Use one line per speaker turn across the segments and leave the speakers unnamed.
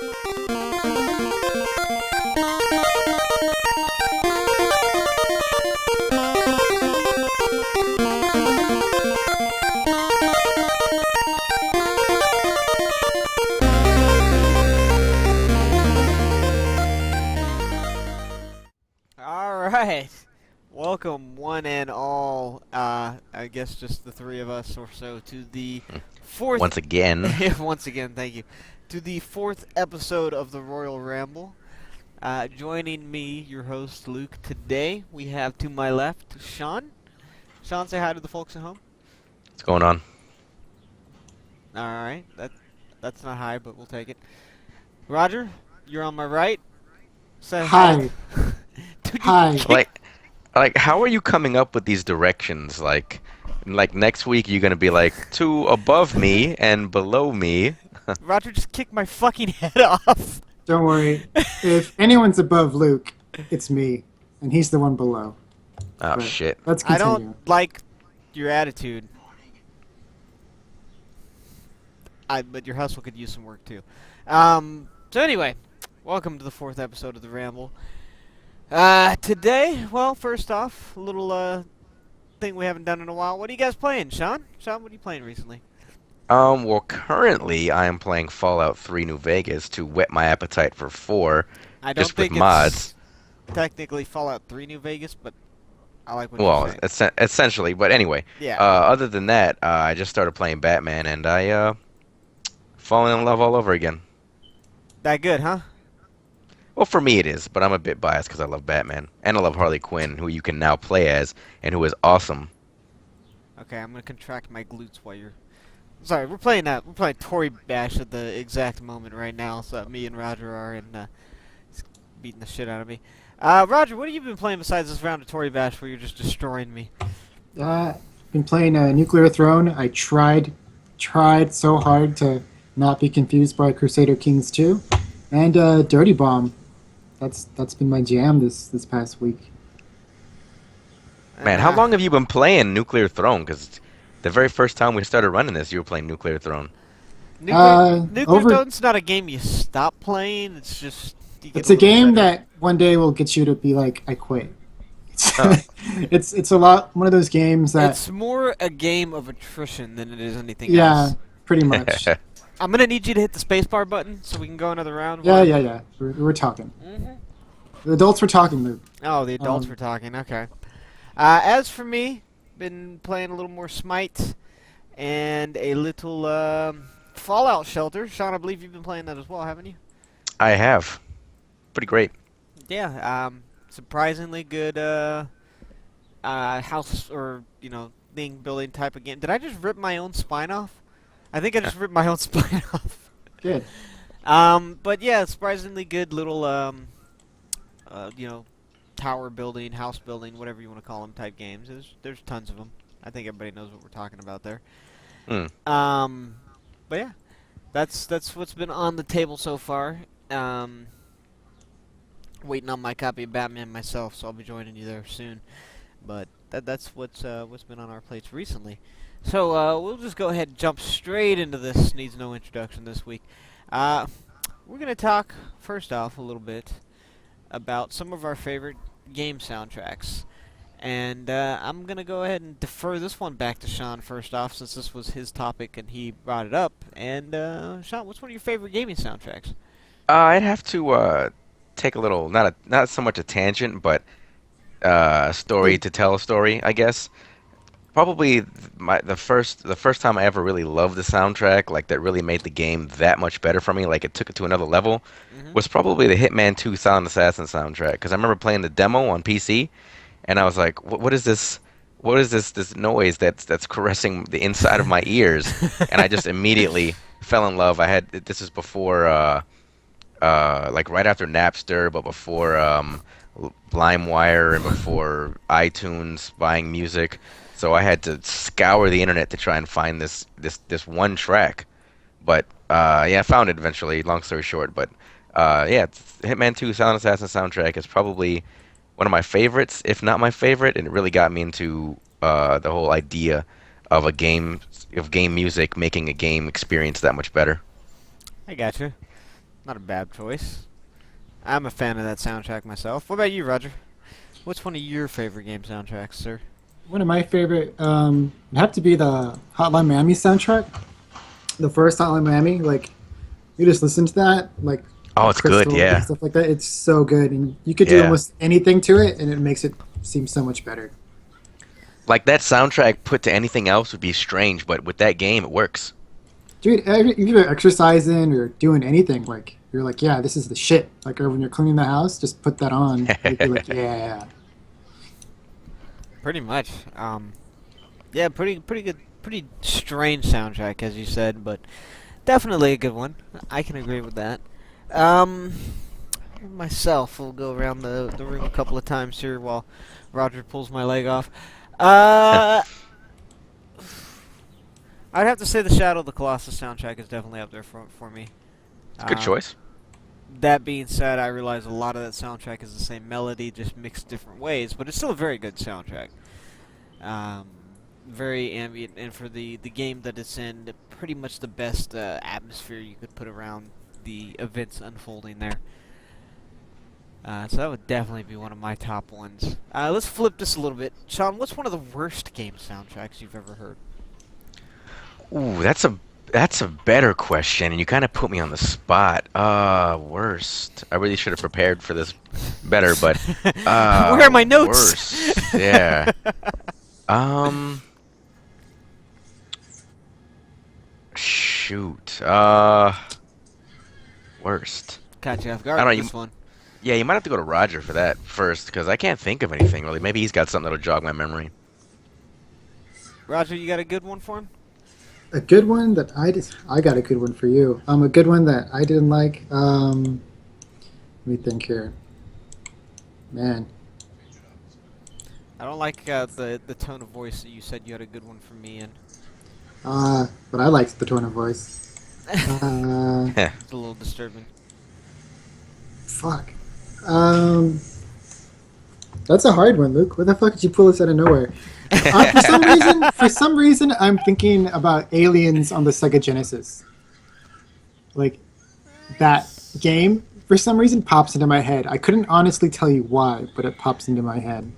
Alright, welcome one and all, I guess just the three of us or so, to the fourth...
Once again.
Once again, thank you. To the fourth episode of the Royal Ramble. Joining me, your host, Luke, today, we have to my left, Sean. Sean, say hi to the folks at home.
What's going on?
Alright, that's not hi, but we'll take it. Roger, you're on my right. Say
hi.
Hi.
Like, how are you coming up with these directions? Like next week you're gonna be like to above me and below me.
Roger just kicked my fucking head off.
Don't worry. If anyone's above Luke, it's me, and he's the one below.
Oh
But
shit!
Let's
I
continue.
don't like your attitude. But your hustle could use some work too. So anyway, welcome to the fourth episode of the Ramble. Today, well, first off, a little thing we haven't done in a while. What are you guys playing, Sean? Sean, what are you playing recently?
Well, currently I am playing Fallout 3 New Vegas to whet my appetite for 4,
I don't
just with
think
mods.
it's technically Fallout 3 New Vegas, but I like what you're saying.
Essentially, but anyway.
Yeah.
Other than that, I just started playing Batman, and I fallen in love all over again.
That good, huh?
Well, for me it is, but I'm a bit biased because I love Batman. And I love Harley Quinn, who you can now play as, and who is awesome.
Okay, I'm gonna contract my glutes while you're... Sorry, we're playing Tory Bash at the exact moment right now, so me and Roger are, and he's beating the shit out of me. Roger, what have you been playing besides this round of Tory Bash where you're just destroying me?
Been playing Nuclear Throne. I tried so hard to not be confused by Crusader Kings 2. And Dirty Bomb. That's been my jam this past week.
Man, how long have you been playing Nuclear Throne? Because the very first time we started running this, you were playing Nuclear Throne.
Nuclear Throne's not a game you stop playing. It's just
it's a game that one day will get you to be like, I quit. It's a lot one of those games that
it's more a game of attrition than it is anything else.
Yeah, pretty much.
I'm gonna need you to hit the spacebar button so we can go another round.
Yeah. We're talking.
Mm-hmm.
The adults were talking, Luke.
Oh, the adults were talking. Okay. As for me, been playing a little more Smite and a little Fallout Shelter. Sean, I believe you've been playing that as well, haven't you?
I have. Pretty great.
Yeah. Surprisingly good house or thing building type of game. Did I just rip my own spine off? I think I just ripped my own spine off.
Good.
But yeah, surprisingly good little, tower building, house building, whatever you want to call them, type games. There's tons of them. I think everybody knows what we're talking about there. But yeah, that's what's been on the table so far. Waiting on my copy of Batman myself, so I'll be joining you there soon. But that's what's been on our plates recently. So we'll just go ahead and jump straight into this. Needs no introduction this week. We're going to talk, first off, a little bit about some of our favorite game soundtracks. And I'm going to go ahead and defer this one back to Sean first off, since this was his topic and he brought it up. And Sean, what's one of your favorite gaming soundtracks?
I'd have to take a little, not so much a tangent, but a story to tell a story, I guess. Probably the first time I ever really loved the soundtrack, like that really made the game that much better for me, like it took it to another level, was probably the Hitman 2 Silent Assassin soundtrack. Because I remember playing the demo on PC, and I was like, what is this? What is this noise that's caressing the inside of my ears? And I just immediately fell in love. This is before like right after Napster, but before LimeWire and before iTunes buying music. So I had to scour the internet to try and find this one track. But yeah, I found it eventually, long story short. But yeah, Hitman 2 Silent Assassin soundtrack is probably one of my favorites, if not my favorite, and it really got me into the whole idea of game music making a game experience that much better.
I gotcha. Not a bad choice. I'm a fan of that soundtrack myself. What about you, Roger? What's one of your favorite game soundtracks, sir?
One of my favorite would have to be the Hotline Miami soundtrack. The first Hotline Miami, like you just listen to that, like
Oh,
with
it's good.
Crystal
Yeah.
and stuff like that. It's so good, and you could do
Yeah.
almost anything to it, and it makes it seem so much better.
Like that soundtrack put to anything else would be strange, but with that game, it works.
Dude, if you're exercising or doing anything, like you're like, yeah, this is the shit. Like, or when you're cleaning the house, just put that on. You'd be like, yeah.
Pretty much. Yeah, pretty good, pretty strange soundtrack, as you said, but definitely a good one. I can agree with that. Um, Myself, will go around the room a couple of times here while Roger pulls my leg off. Uh, I'd have to say the Shadow of the Colossus soundtrack is definitely up there for me.
It's a good choice.
That being said, I realize a lot of that soundtrack is the same melody, just mixed different ways, but it's still a very good soundtrack. Very ambient, and for the game that it's in, pretty much the best atmosphere you could put around the events unfolding there. So that would definitely be one of my top ones. Let's flip this a little bit. Sean, what's one of the worst game soundtracks you've ever heard?
Ooh, that's a better question, and you kind of put me on the spot. Worst. I really should have prepared for this better, but
Where are my notes?
Worst. Yeah. Shoot. Worst.
Caught you off
I
guard
don't
with
know,
this one.
Yeah, you might have to go to Roger for that first, because I can't think of anything really. Maybe he's got something that'll jog my memory.
Roger, you got a good one for him?
A good one that I got a good one for you. A good one that I didn't like. Let me think here. Man,
I don't like the tone of voice that you said you had a good one for me in.
but I liked the tone of voice.
It's a little disturbing.
Fuck. That's a hard one, Luke. Where the fuck did you pull this out of nowhere? For some reason, I'm thinking about Aliens on the Sega Genesis. Like that game, for some reason, pops into my head. I couldn't honestly tell you why, but it pops into my head.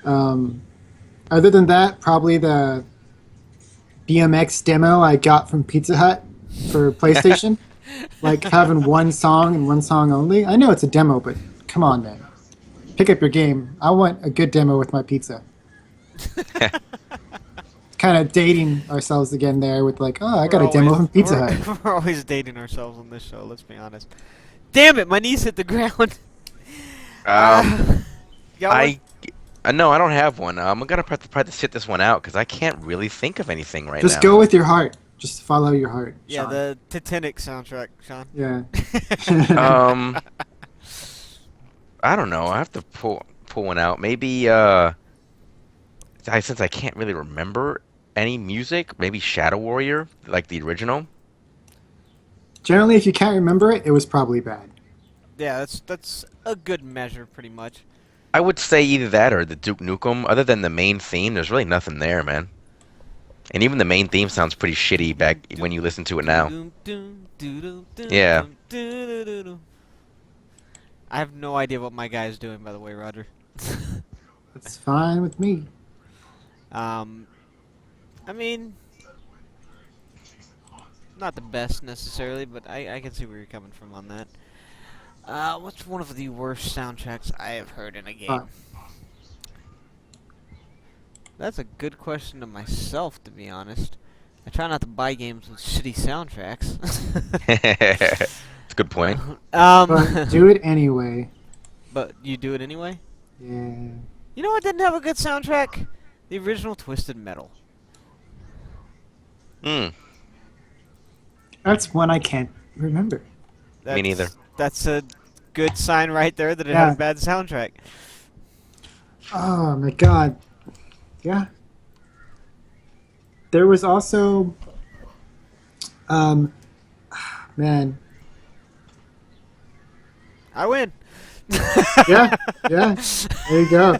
Other than that, probably the BMX demo I got from Pizza Hut for PlayStation. Like having one song and one song only. I know it's a demo, but come on, man. Pick up your game. I want a good demo with my pizza. Kind of dating ourselves again there with like, oh, I got a demo from Pizza Hut.
We're always dating ourselves on this show, let's be honest. Damn it, my knees hit the ground.
No, I don't have one. I'm gonna try to sit this one out because I can't really think of anything right now.
Just go with your heart. Just follow your heart.
Yeah,
Sean.
the Titanic soundtrack, Sean.
Yeah.
I don't know. I have to pull one out. Maybe since I can't really remember any music, maybe Shadow Warrior, like the original.
Generally, if you can't remember it, it was probably bad.
Yeah, that's a good measure, pretty much.
I would say either that or the Duke Nukem. Other than the main theme, there's really nothing there, man. And even the main theme sounds pretty shitty back when you listen to it now. Yeah.
I have no idea what my guy is doing, by the way, Roger.
That's fine with me.
I mean, not the best necessarily, but I can see where you're coming from on that. What's one of the worst soundtracks I have heard in a game? That's a good question to myself, to be honest. I try not to buy games with shitty soundtracks.
It's a good point.
But do it anyway.
But you do it anyway?
Yeah.
You know what didn't have a good soundtrack? The original Twisted Metal.
That's one I can't remember.
Me neither.
That's a good sign right there that it had a bad soundtrack.
Oh my god. Yeah. There was also man.
I win.
Yeah. There you go.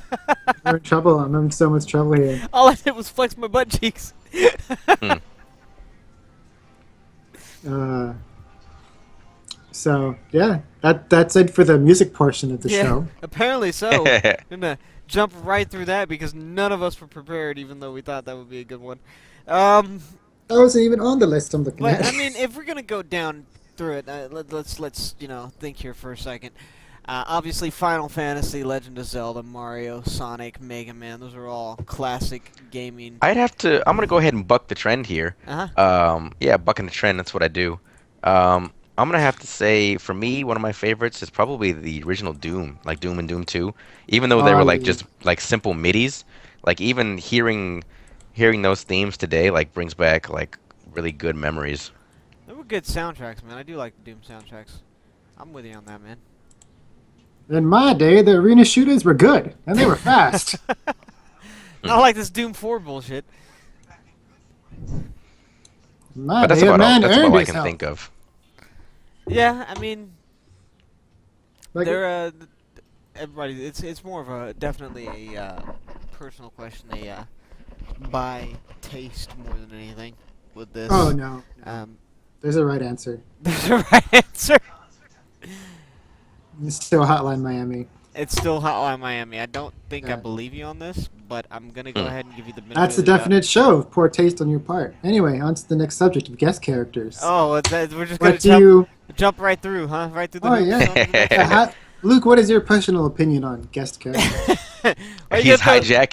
We're in trouble. I'm in so much trouble here.
All I did was flex my butt cheeks.
So yeah, that's it for the music portion of the
Yeah,
show.
apparently so. Gonna jump right through that because none of us were prepared, even though we thought that would be a good one. Um,
That wasn't even on the list I'm looking
but
at.
I mean, if we're gonna go down through it, let's think here for a second. Obviously, Final Fantasy, Legend of Zelda, Mario, Sonic, Mega Man. Those are all classic gaming.
I'm gonna go ahead and buck the trend here.
Uh huh.
Yeah, bucking the trend. That's what I do. I'm gonna have to say, for me, one of my favorites is probably the original Doom, like Doom and Doom 2. Even though they
Oh
were like
yeah.
just like simple MIDIs, like even hearing those themes today like brings back like really good memories.
They were good soundtracks, man. I do like the Doom soundtracks. I'm with you on that, man.
In my day, the arena shooters were good and they were fast.
Not like this Doom 4 bullshit.
In my
But that's
day, a
about all.
man
That's
earned
all I
his
can
health.
think of.
Yeah, I mean,
Like,
they're everybody. It's more of a definitely a personal question, a by taste more than anything with this.
oh no,
Um,
there's a right answer.
there's a right answer.
It's still Hotline Miami.
It's still Hotline Miami. I don't think I
Yeah.
believe you on this, but I'm gonna go
Hmm.
ahead and give you the benefit
That's a
of the doubt.
definite show of poor taste on your part. Anyway, on to the next subject of guest characters.
Oh, we're just gonna
What do you?
jump right through, huh? Right through the
Oh
hoops
yeah.
onto the next
Yeah, Luke, what is your personal opinion on guest characters?
one. Well, you
He's
get the-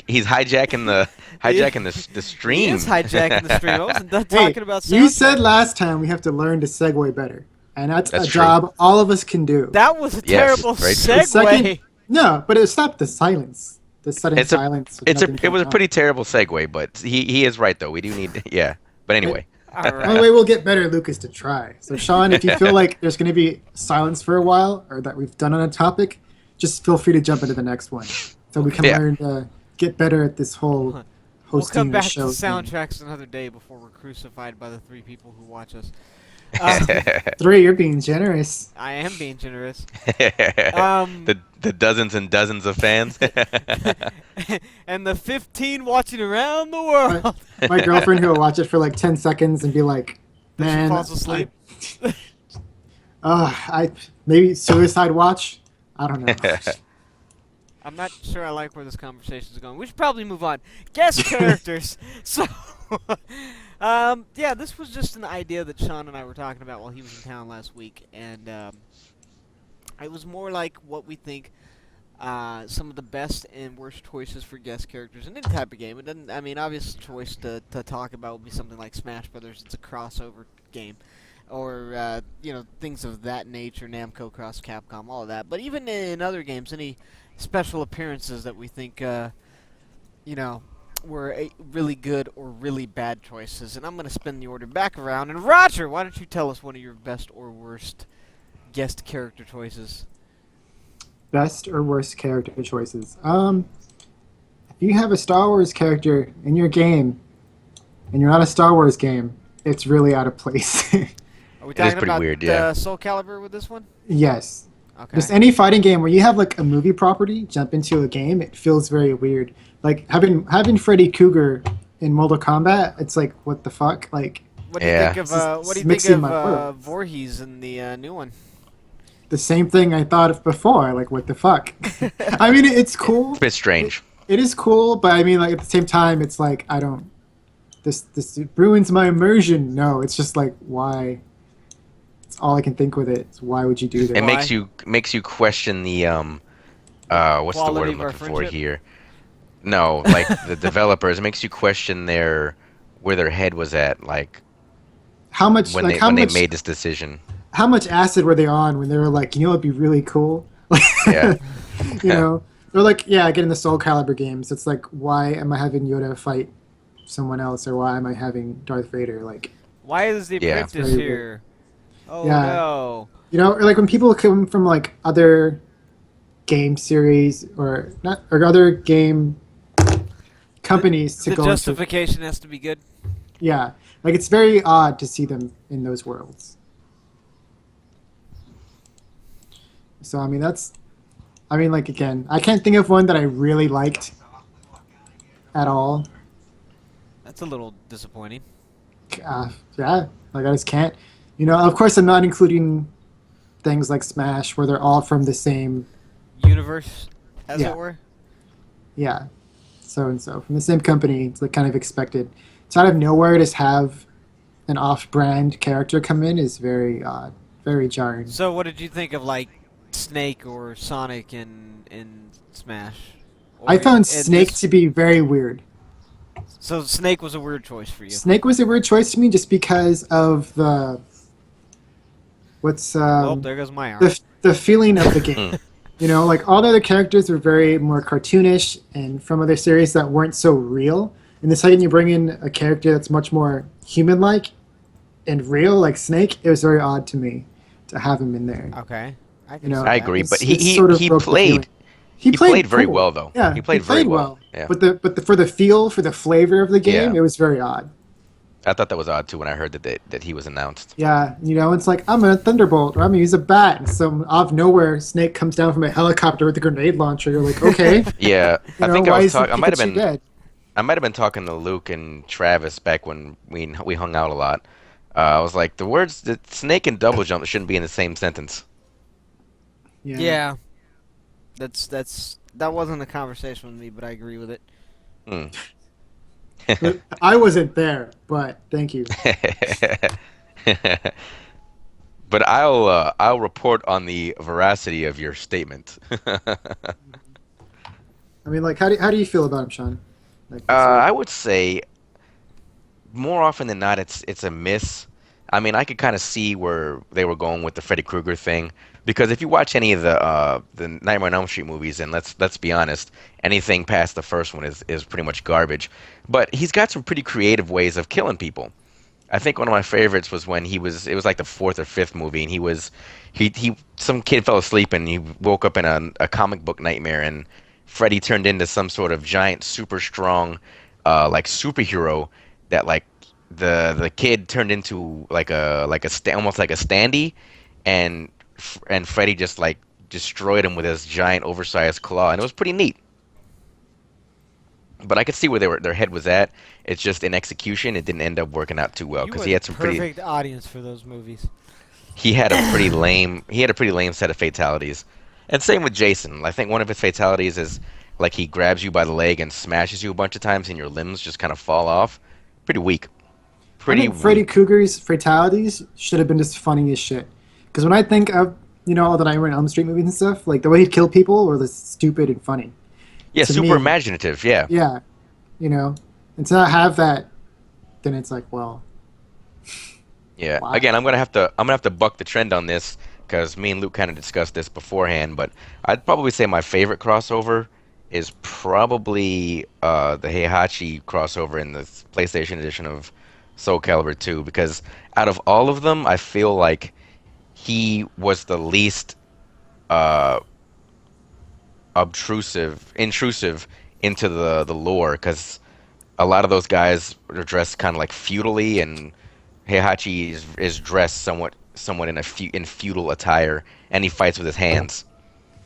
hijacking the stream.
He is hijacking the stream. I wasn't done
Hey,
talking about
you
soundtrack.
said last time we have to learn to segue better, and that's
That's
a
true.
job all of us can do.
That was a
Yes,
terrible
very true.
The
segue.
second- No, but it stopped the silence. The sudden
It's a-
silence. with nothing
It was a
going on.
pretty terrible segue, but he is right though. We do need yeah. But anyway.
All
The
right.
only way we'll get better, Luke, is to try. So, Sean, if you feel like there's going to be silence for a while, or that we've done on a topic, just feel free to jump into the next one, so we can
Yeah.
learn to get better at this whole
We'll
hosting
come
the
back to
show thing.
soundtracks another day before we're crucified by the 3 people who watch us.
3, you're being generous.
I am being generous.
The dozens and dozens of fans.
And the 15 watching around the world.
My girlfriend who will watch it for like 10 seconds and be like,
Then she
man,
falls asleep.
I maybe suicide watch. I don't know.
I'm not sure I like where this conversation is going. We should probably move on. Guest characters. So, yeah, this was just an idea that Sean and I were talking about while he was in town last week, and it was more like what we think some of the best and worst choices for guest characters in any type of game. It doesn't. I mean, obvious choice to talk about would be something like Smash Brothers. It's a crossover game, or things of that nature. Namco cross Capcom, all of that. But even in other games, any special appearances that we think were really good or really bad choices. And I'm going to spin the order back around. And Roger, why don't you tell us one of your best or worst guest character choices?
Best or worst character choices. If you have a Star Wars character in your game, and you're not a Star Wars game, it's really out of place.
Are we
It is
talking
pretty
about
weird, yeah.
Soul Calibur with this one?
Yes.
Okay.
Just any fighting game where you have like a movie property jump into a game, it feels very weird. Like having Freddy Krueger in Mortal Kombat, it's like what the fuck? Like
What do you
Yeah.
think of
Just
what do you think
mixing
of
my words.
Voorhees in the new one?
the same thing I thought of before. Like what the fuck? I mean, it's cool.
It's a bit strange.
It is cool, but I mean, like at the same time, it's like I don't. This ruins my immersion. No, it's just like why. It's all I can think with it. Is why would you do that?
It
Why?
makes you question the what's the word
Quality
I'm
of our
looking for
friendship?
here? No, like the developers. It makes you question where their head was at, like
How much?
when
Like
they
how
when
much?
they made this decision.
How much acid were they on when they were like, you know, it'd be really cool.
Yeah.
You know, they're like, yeah, get in the Soul Calibur games. It's like, why am I having Yoda fight someone else, or why am I having Darth Vader? Like,
Why is the
Yeah.
apprentice
Very good.
here? Oh
Yeah.
no.
you know, or like when people come from like other game series or not or other game companies to
The
go into,
justification has to be good.
yeah, like it's very odd to see them in those worlds. So I mean like again, I can't think of one that I really liked at all.
That's a little disappointing.
Yeah, like I just can't. You know, of course I'm not including things like Smash, where they're all from the same,
Universe, as
Yeah.
it were.
yeah, so and so from the same company. It's like kind of expected. So out of nowhere, just have an off-brand character come in is very odd, very jarring.
So, what did you think of like Snake or Sonic in Smash?
I
Or
found
in
Snake
this-
to be very weird.
So Snake was a weird choice for you.
Snake was a weird choice to me just because of the what's
Well, there goes my arm.
the feeling of the game. You know, like all the other characters were very more cartoonish and from other series that weren't so real. And the second you bring in a character that's much more human-like and real, like Snake, it was very odd to me to have him in there.
Okay, I
You
can
know,
see
I
that.
agree, but
It sort of
he
broke the
played.
feeling.
He played very
cool.
well, though.
Yeah,
He played very well. Yeah.
But for the feel, for the flavor of the game,
Yeah.
it was very odd.
I thought that was odd too when I heard that he was announced.
Yeah, you know, it's like I'm a thunderbolt or I'm gonna use a bat, and so out of nowhere, Snake comes down from a helicopter with a grenade launcher. You're like, okay,
Yeah,
you
I
know,
think
why
I was
is
talking. I might have
Pikachu
been.
dead?
I might have been talking to Luke and Travis back when we hung out a lot. I was like, the words that snake and double jump shouldn't be in the same sentence.
Yeah, that wasn't a conversation with me, but I agree with it.
Hmm.
But I wasn't there, but thank you.
But I'll report on the veracity of your statement.
I mean, like, how do you feel about him, Sean? Like,
I would say more often than not, it's a miss. I mean, I could kind of see where they were going with the Freddy Krueger thing because if you watch any of the Nightmare on Elm Street movies, and let's be honest, anything past the first one is pretty much garbage. But he's got some pretty creative ways of killing people. I think one of my favorites was when it was like the fourth or fifth movie, and he some kid fell asleep and he woke up in a comic book nightmare, and Freddy turned into some sort of giant, super strong, like superhero that like the kid turned into almost like a standee, and Freddy just like destroyed him with his giant, oversized claw, and it was pretty neat. But I could see where their head was at. It's just in execution, it didn't end up working out too well
You
because
were
he had
the
some pretty.
perfect audience for those movies.
He had a pretty lame. He had a pretty lame set of fatalities, and same with Jason. I think one of his fatalities is like he grabs you by the leg and smashes you a bunch of times, and your limbs just kind of fall off. Pretty weak.
I
Pretty
think Freddy
weak.
Krueger's fatalities should have been just funny as shit. Because when I think of all the Nightmare on Elm Street movies and stuff, like the way he'd kill people were just stupid and funny.
Yeah,
to
super
me-
imaginative. Yeah.
Yeah, and to not have that, then it's like, well,
Yeah.
Wow.
Again, I'm gonna have to buck the trend on this because me and Luke kind of discussed this beforehand. But I'd probably say my favorite crossover is probably the Heihachi crossover in the PlayStation edition of Soul Calibur 2 because out of all of them, I feel like he was the least uh, intrusive into the lore because a lot of those guys are dressed kind of like feudally, and Heihachi is dressed somewhat in feudal attire, and he fights with his hands.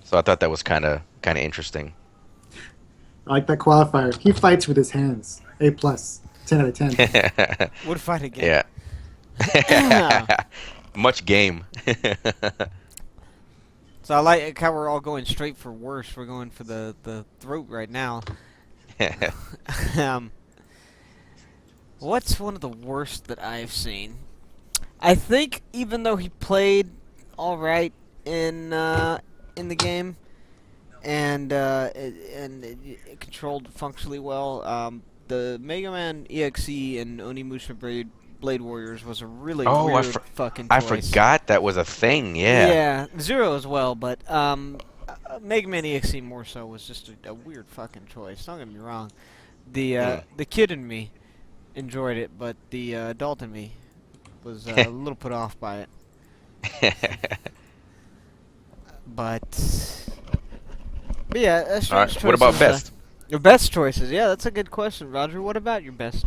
So I thought that was kind of interesting.
I like that qualifier. He fights with his hands. A plus, 10 out of 10.
Would fight again.
Yeah. Much game.
So I like how we're all going straight for worse. We're going for the throat right now. um, what's one of the worst that I've seen? I think even though he played all right in the game and it controlled functionally well, the Mega Man EXE and Onimusha Blade Warriors was a really
Oh,
weird fucking
I
choice.
forgot that was a thing. Yeah.
Yeah, Zero as well, but Mega Man EXE more so was just a weird fucking choice. Don't get me wrong. The kid in me enjoyed it, but the adult in me was a little put off by it. But yeah, that's
All right. What about best?
Your best choices? Yeah, that's a good question, Roger. What about your best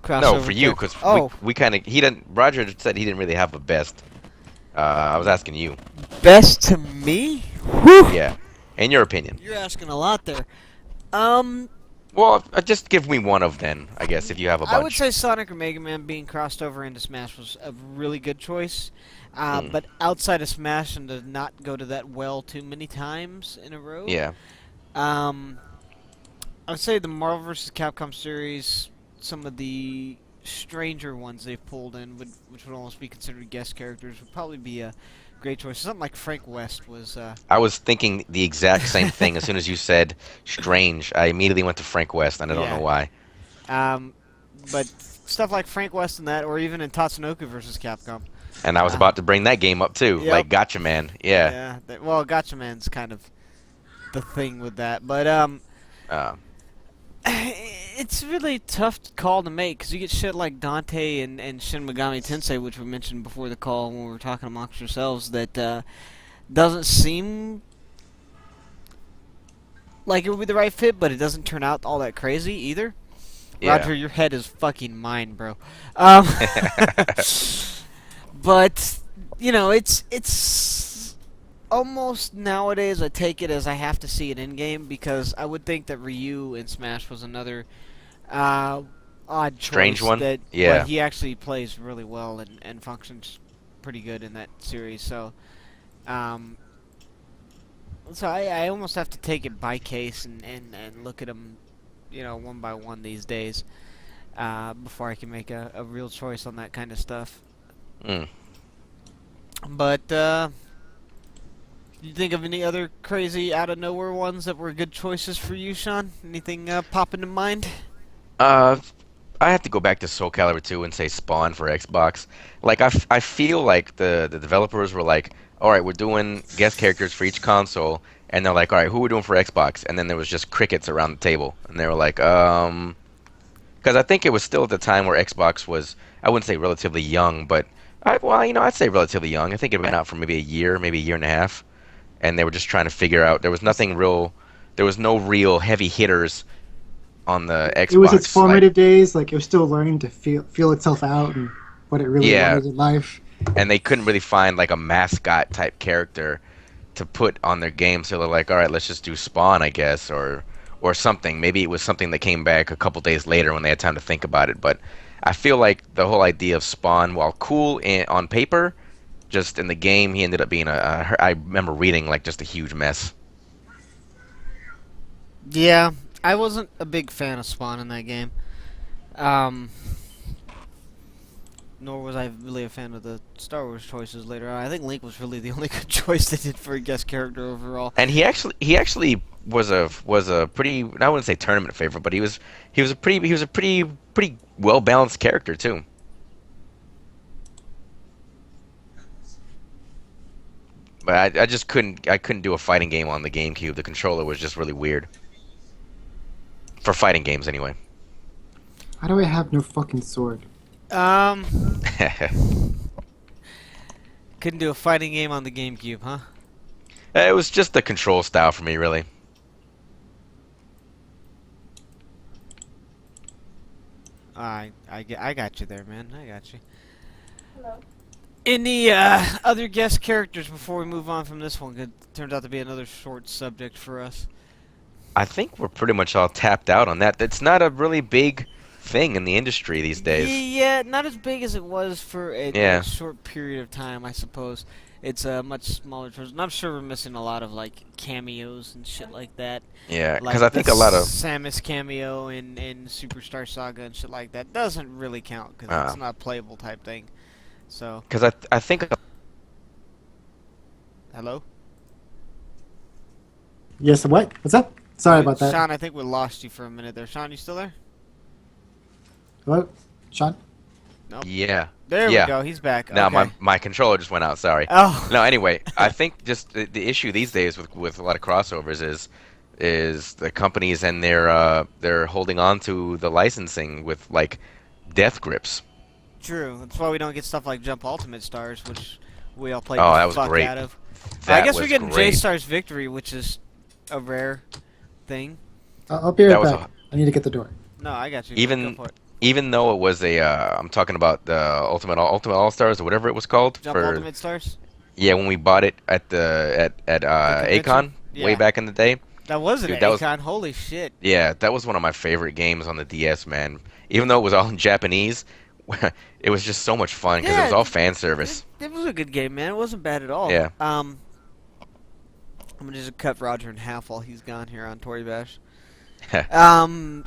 crossover?
No, for you,
pick?
because we kind of he didn't. Roger said he didn't really have a best. I was asking you.
Best to me? Whew.
Yeah, in your opinion.
You're asking a lot there.
Well, just give me one of then, I guess, if you have a
I would
bunch.
say Sonic or Mega Man being crossed over into Smash was a really good choice.
Mm,
But outside of Smash and to not go to that well too many times in a row,
yeah.
um, I would say the Marvel vs. Capcom series, some of the stranger ones they've pulled in, which would almost be considered guest characters, would probably be a great choice. Something like Frank West was.
I was thinking the exact same thing as soon as you said Strange. I immediately went to Frank West, and I don't know
Yeah.
why.
Um, but stuff like Frank West and that, or even in Tatsunoko vs. Capcom.
And I was
Uh,
about to bring that game up too,
yep.
like Gotcha Man. Yeah.
Yeah. Well, Gotcha Man's kind of the thing with that, but
Uh,
it's really tough call to make because you get shit like Dante and Shin Megami Tensei, which we mentioned before the call when we were talking amongst ourselves, that doesn't seem like it would be the right fit, but it doesn't turn out all that crazy either.
yeah.
Roger, your head is fucking mine, bro. Um, but it's almost nowadays I take it as I have to see it in game because I would think that Ryu in Smash was another odd
Strange
choice
one?
that
Yeah.
but he actually plays really well and functions pretty good in that series. Um, so I almost have to take it by case and look at them, one by one these days before I can make a real choice on that kind of stuff.
Mm.
But you think of any other crazy out of nowhere ones that were good choices for you, Sean? Anything pop into mind?
Uh, I have to go back to Soul Calibur 2 and say Spawn for Xbox. Like I feel like the developers were like, all right, we're doing guest characters for each console, and they're like, all right, who are we doing for Xbox? And then there was just crickets around the table, and they were like, because I think it was still at the time where Xbox was, I wouldn't say relatively young, but I'd say relatively young. I think it had been out for maybe a year and a half, and they were just trying to figure out. There was no real heavy hitters on the Xbox.
It was its
Like,
formative days. Like it was still learning to feel itself out and what it really
yeah,
wanted in life.
and they couldn't really find like a mascot type character to put on their game, so they're like, all right, let's just do Spawn, I guess, or something. Maybe it was something that came back a couple days later when they had time to think about it. But I feel like the whole idea of Spawn, while cool on paper, just in the game, he ended up being I remember reading like just a huge mess.
Yeah, I wasn't a big fan of Spawn in that game. Um, Nor was I really a fan of the Star Wars choices later on. I think Link was really the only good choice they did for a guest character overall.
And he actually was a pretty, I wouldn't say tournament favorite, but he was a pretty well balanced character too. But I just couldn't do a fighting game on the GameCube. The controller was just really weird for fighting games anyway.
How do I have no fucking sword?
Um, couldn't do a fighting game on the GameCube, huh?
It was just the control style for me, really.
I got you there, man. I got you.
Hello.
Any other guest characters before we move on from this one? It turns out to be another short subject for us.
I think we're pretty much all tapped out on that. That's not a really big thing in the industry these days.
Yeah, not as big as it was for
Yeah.
a short period of time, I suppose. It's a much smaller choice, and I'm sure we're missing a lot of like cameos and shit like that.
Yeah,
Like
because I think a lot of
Samus cameo in Superstar Saga and shit like that doesn't really count because it's not a playable type thing. So,
because I think
hello?
Yes, what? What's up? Sorry about that.
Sean, I think we lost you for a minute there. Sean, you still there?
Hello? Sean?
yeah.
There
Yeah.
we go. He's back.
Now
Okay.
my controller just went out. Sorry.
Oh.
No, anyway, I think just the issue these days with a lot of crossovers is the companies and they're holding on to the licensing with like death grips.
True. That's why we don't get stuff like Jump Ultimate Stars, which we all played
Oh,
the
that was
fuck
great.
out of. I
That
guess
was
we're getting
great.
J-Stars Victory, which is a rare thing.
I'll be right
That was
back. I need to get the door.
No, I got you.
Even
Go for it.
even though it was I'm talking about the Ultimate All Stars or whatever it was called
Jump Ultimate Stars?
yeah, when we bought it at
convention?
Acon way
Yeah.
back in the day.
That was an
Dude, that was
Akon. Holy shit.
yeah, that was one of my favorite games on the DS, man. Even though it was all in Japanese, it was just so much fun because it was
Yeah,
all fan
it,
service.
it was a good game, man. It wasn't bad at all.
Yeah.
I'm gonna just cut Roger in half while he's gone here on Tory Bash. Um,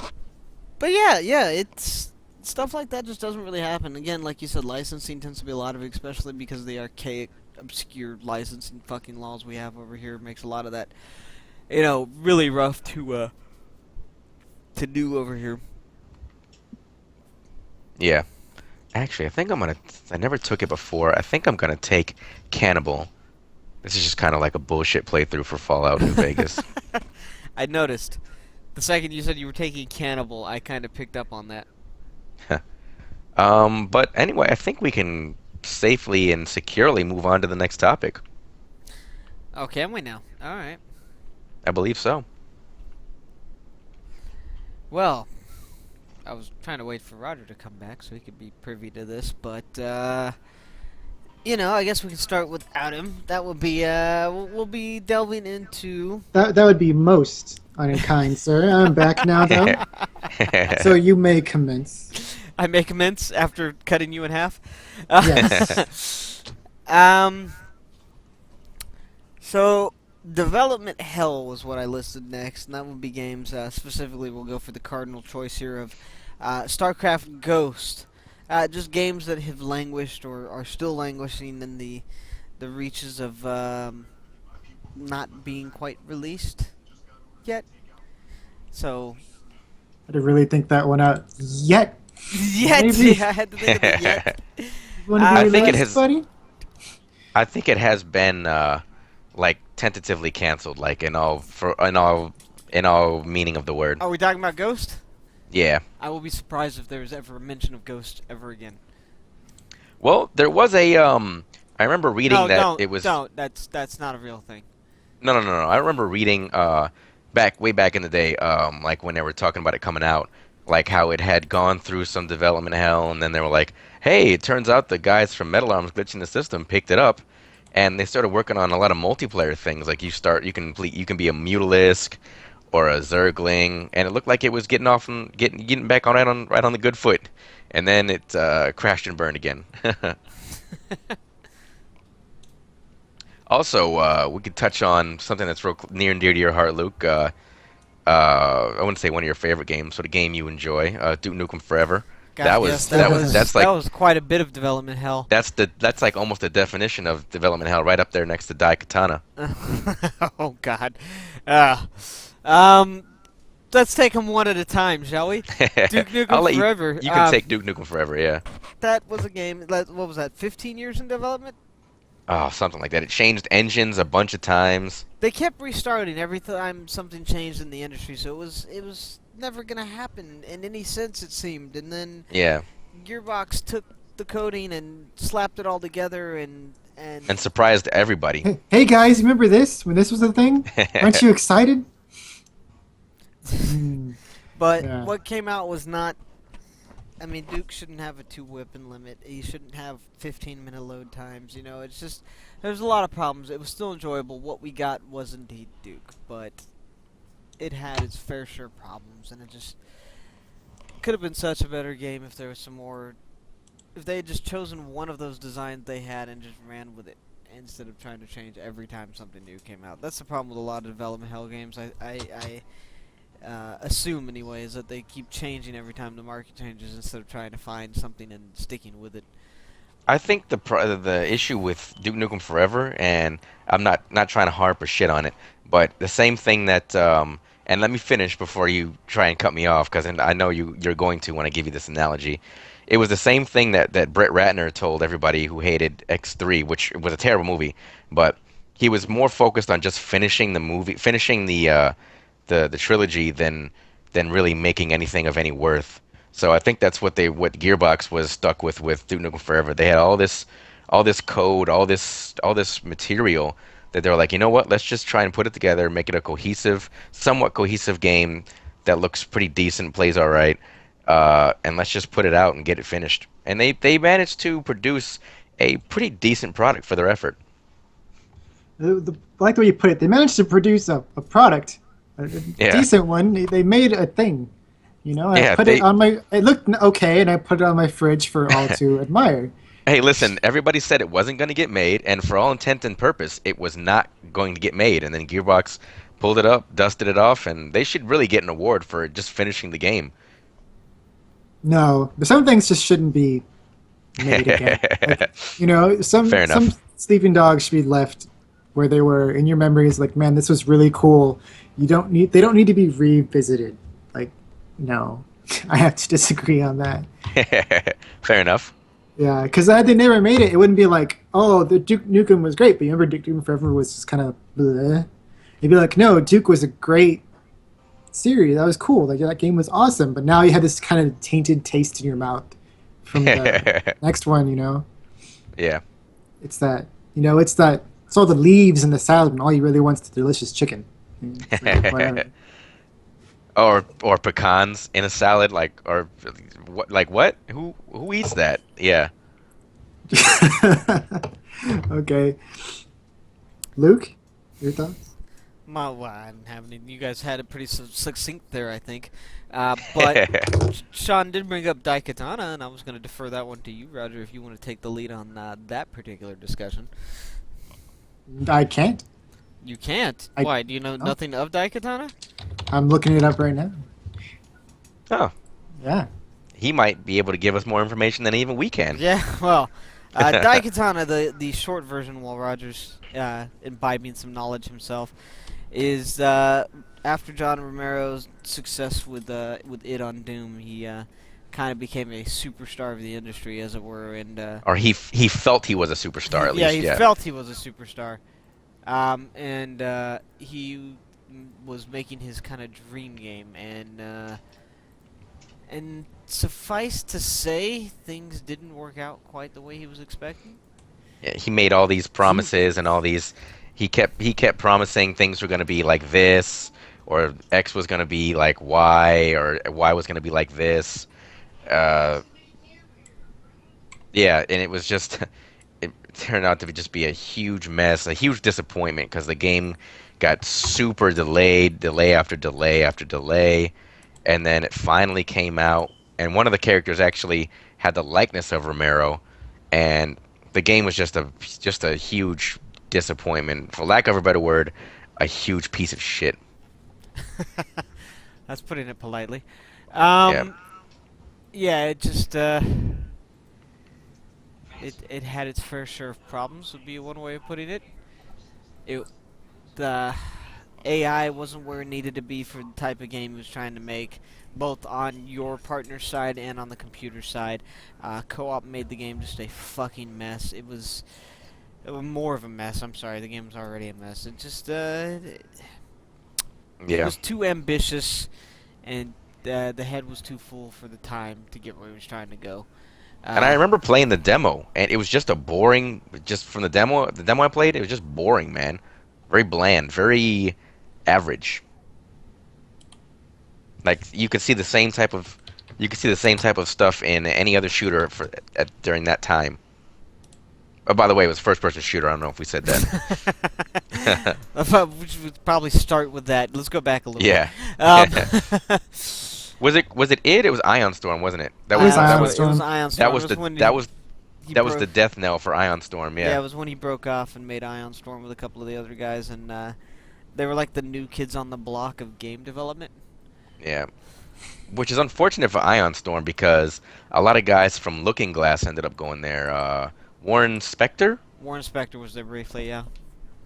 but yeah, it's stuff like that just doesn't really happen. Again, like you said, licensing tends to be a lot of it, especially because of the archaic, obscure licensing fucking laws we have over here. Makes a lot of that, really rough to do over here.
Yeah. Actually, I think I'm gonna. I never took it before. I think I'm gonna take Cannibal. This is just kind of like a bullshit playthrough for Fallout New Vegas.
I noticed the second you said you were taking Cannibal, I kind of picked up on that.
But anyway, I think we can safely and securely move on to the next topic.
Oh, can we now? All right.
I believe so.
Well, I was trying to wait for Roger to come back so he could be privy to this, but I guess we can start without him. That would be we'll be delving into.
That would be most unkind, sir. I'm back now, though, so you may commence.
I may commence after cutting you in half.
Yes.
So development hell was what I listed next, and that would be games. Specifically, we'll go for the cardinal choice here of StarCraft Ghost. Just games that have languished or are still languishing in the reaches of not being quite released yet. So.
I had to really think that one out. Yet.
Yet,
Maybe.
yeah, I had to think of it yet.
You want to
I
be
think it
relaxed,
has-
buddy?
I think it has been like tentatively canceled, like in all meaning of the word.
Are we talking about Ghost?
Yeah.
I will be surprised if there's ever a mention of Ghost ever again.
Well, there was a I remember reading
No,
that
don't,
it was
don't. That's not a real thing.
No. I remember reading way back in the day, like when they were talking about it coming out, like how it had gone through some development hell, and then they were like, "Hey, it turns out the guys from Metal Arms Glitching the System picked it up, and they started working on a lot of multiplayer things. Like you can be a Mutalisk or a Zergling, and it looked like it was getting off and getting back on right on the good foot, and then it crashed and burned again." Also, we could touch on something that's real near and dear to your heart, Luke. I wouldn't say one of your favorite games, but a game you enjoy, Duke Nukem Forever.
God,
yes,
That's
that
like
was quite a bit of development hell.
that's like almost the definition of development hell, right up there next to Daikatana.
Oh God. Um, let's take them one at a time, shall we? Duke Nukem
I'll let you.
Forever.
You can take Duke Nukem Forever, yeah.
That was a game. What was that? 15 years in development.
Oh, something like that. It changed engines a bunch of times.
They kept restarting every time something changed in the industry, so it was never gonna happen in any sense, it seemed. And then
Yeah.
Gearbox took the coding and slapped it all together and
And surprised everybody.
Hey guys, remember this when this was a thing? Aren't you excited? Hmm,
But
Yeah.
what came out was not. I mean, Duke shouldn't have a 2-weapon limit. He shouldn't have 15-minute load times. It's just there's a lot of problems. It was still enjoyable. What we got was indeed Duke, but it had its fair share of problems, and it just could have been such a better game if there was some more. If they had just chosen one of those designs they had and just ran with it instead of trying to change every time something new came out. That's the problem with a lot of development hell games. I assume anyways that they keep changing every time the market changes instead of trying to find something and sticking with it.
I think the issue with Duke Nukem Forever, and I'm not trying to harp or shit on it, but the same thing that and let me finish before you try and cut me off, because I know you're going to when I give you this analogy. It was the same thing that Brett Ratner told everybody who hated X3, which was a terrible movie, but he was more focused on just finishing the movie, finishing the trilogy than really making anything of any worth. So I think that's what Gearbox was stuck with Duke Nukem Forever. They had all this code, all this material that they were like, you know what? Let's just try and put it together, make it a somewhat cohesive game that looks pretty decent, plays all right, and let's just put it out and get it finished. And they managed to produce a pretty decent product for their effort.
I like the way you put it. They managed to produce a product a
Yeah.
decent one. They made a thing. I
Yeah,
put it on my. It looked okay, and I put it on my fridge for all to admire.
Hey, listen, everybody said it wasn't going to get made, and for all intent and purpose, it was not going to get made. And then Gearbox pulled it up, dusted it off, and they should really get an award for just finishing the game.
No, but some things just shouldn't be made again. Like,
Fair
some
enough.
sleeping dogs should be left where they were in your memories. Like, man, this was really cool. They don't need to be revisited. Like, no, I have to disagree on that.
Fair enough.
Yeah, because had they never made it, it wouldn't be like, oh, the Duke Nukem was great, but you remember Duke Nukem Forever was just kind of bleh. It'd be like, no, Duke was a great series. That was cool. Like that game was awesome, but now you had this kind of tainted taste in your mouth from the next one.
Yeah.
It's that. It's all the leaves in the salad, and all you really want's the delicious chicken. It's like, whatever.
Or pecans in a salad, or what? Like what? Who eats that? Yeah.
Okay, Luke, your thoughts?
Well, I didn't have any. You guys had it pretty succinct there, I think. But Sean did bring up Daikatana, and I was going to defer that one to you, Roger, if you want to take the lead on that particular discussion.
I can't.
You can't? Why? Do you know nothing of Daikatana?
I'm looking it up right now.
Oh,
Yeah.
he might be able to give us more information than even we can.
Yeah, well, Daikatana, the short version, while Roger's imbibing some knowledge himself, is after John Romero's success with it on Doom, he kind of became a superstar of the industry, as it were, and
Or he felt he was a superstar at
yeah,
least.
he felt he was a superstar, and he was making his kind of dream game, and suffice to say, things didn't work out quite the way he was expecting.
Yeah, he made all these promises and all these. He kept promising things were going to be like this, or X was going to be like Y, or Y was going to be like this. Yeah, and it was just. It turned out to be a huge mess, a huge disappointment because the game got super delayed, delay after delay after delay, and then it finally came out. And one of the characters actually had the likeness of Romero, and the game was just a huge disappointment, for lack of a better word, a huge piece of shit.
That's putting it politely.
Yeah.
Yeah, it just it had its fair share of problems, would be one way of putting it. The AI wasn't where it needed to be for the type of game he was trying to make, both on your partner's side and on the computer side. Co-op made the game just a fucking mess. It was more of a mess. I'm sorry, the game was already a mess. It just it was too ambitious, and the head was too full for the time to get where he was trying to go.
And I remember playing the demo, and it was just just from the demo I played, it was just boring, man. Very bland, very average. Like you could see the same type of stuff in any other shooter during that time. Oh, by the way, it was first-person shooter. I don't know if we said that.
We should probably start with that. Let's go back a little
Yeah.
bit.
Was it? It was Ion Storm, wasn't it?
It was Ion Storm.
It was Ion Storm.
That was the death knell for Ion Storm. Yeah.
Yeah, it was when he broke off and made Ion Storm with a couple of the other guys, and they were like the new kids on the block of game development.
Yeah. Which is unfortunate for Ion Storm because a lot of guys from Looking Glass ended up going there. Warren Spector?
Warren Spector was there briefly, yeah.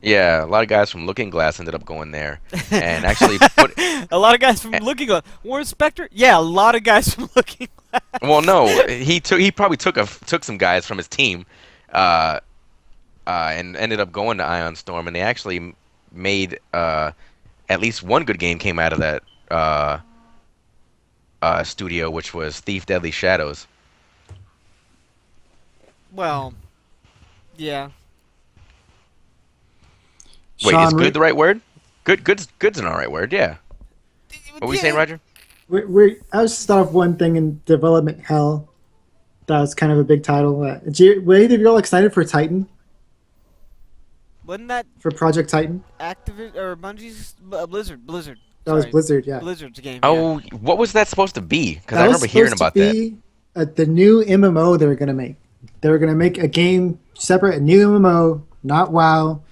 Yeah, a lot of guys from Looking Glass ended up going there, and actually put.
A lot of guys from Looking Glass. Warren Spector? Yeah, a lot of guys from Looking Glass.
Well, no, he probably took some guys from his team, and ended up going to Ion Storm, and they actually made at least one good game came out of that studio, which was Thief Deadly Shadows.
Well, yeah.
Wait,
Sean,
is good the right word? Good's an alright word, yeah. What were you saying, Roger?
I was just thought of one thing in development hell. That was kind of a big title. Were either of you all excited for Titan?
Wasn't that
For Project Titan?
Activision or Bungie's Blizzard?
That was
Sorry,
Blizzard, yeah.
Blizzard's game. Yeah.
Oh, what was that supposed to be? Because I
That was
remember hearing
supposed to
about that.
be the new MMO they were gonna make. They were gonna make a game separate, a new MMO, not WoW.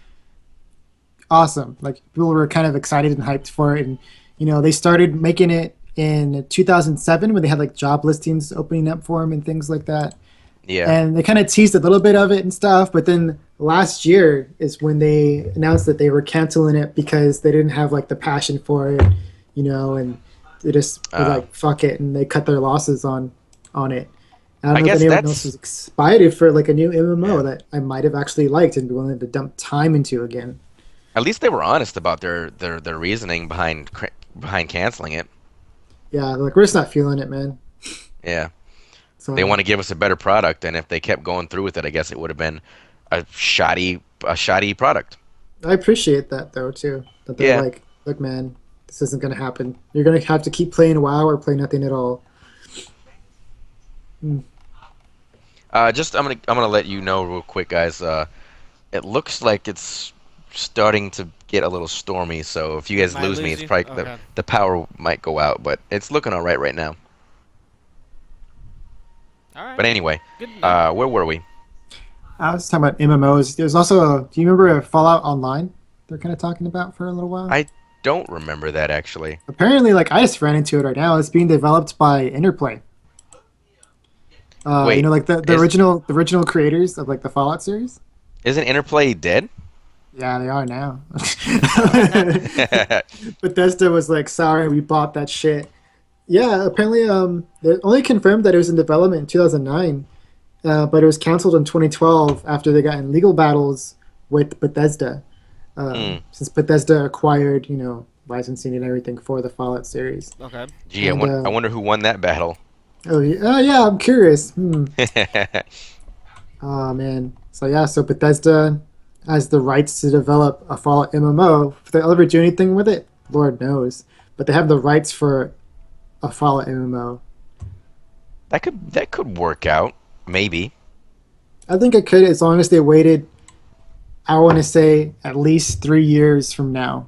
Awesome. Like people were kind of excited and hyped for it, and they started making it in 2007 when they had like job listings opening up for them and things like that.
Yeah.
And they kind of teased a little bit of it and stuff, but then last year is when they announced that they were canceling it because they didn't have like the passion for it, and they just were
Uh,
like fuck it, and they cut their losses on it. I don't
I
know if
guess
anyone else
that's
is excited for like a new MMO
yeah.
that I might have actually liked and be willing to dump time into again.
At least they were honest about their reasoning behind canceling it.
Yeah, like we're just not feeling it, man.
Yeah. They
So
want to give us a better product, and if they kept going through with it, I guess it would have been a shoddy product.
I appreciate that though too. That they're
Yeah.
like, look, man, this isn't gonna happen. You're gonna have to keep playing WoW or play nothing at all. Hmm.
Just I'm gonna let you know real quick, guys. It looks like it's starting to get a little stormy, so if you guys
Might
lose me,
lose
it's
you.
probably the
Okay.
the power might go out, but it's looking all right now.
All right.
But anyway,
Good to know.
where were we?
I was talking about MMOs. There's also do you remember Fallout Online? They're kind of talking about for a little while.
I don't remember that actually.
Apparently, like I just ran into it right now. It's being developed by Interplay.
Wait,
Like the
is
original creators of like the Fallout series.
isn't Interplay dead?
Yeah, they are now. Bethesda was like, sorry, we bought that shit. Yeah, apparently, they only confirmed that it was in development in 2009, but it was canceled in 2012 after they got in legal battles with Bethesda,
Hmm.
since Bethesda acquired, licensing and everything for the Fallout series.
Okay.
Gee,
And
I wonder who won that battle.
oh yeah, I'm curious. Oh man, so yeah, so Bethesda has the rights to develop a Fallout MMO. If they ever do anything with it, Lord knows. But they have the rights for a Fallout MMO.
That could work out, maybe.
I think it could, as long as they waited. I want to say at least 3 years from now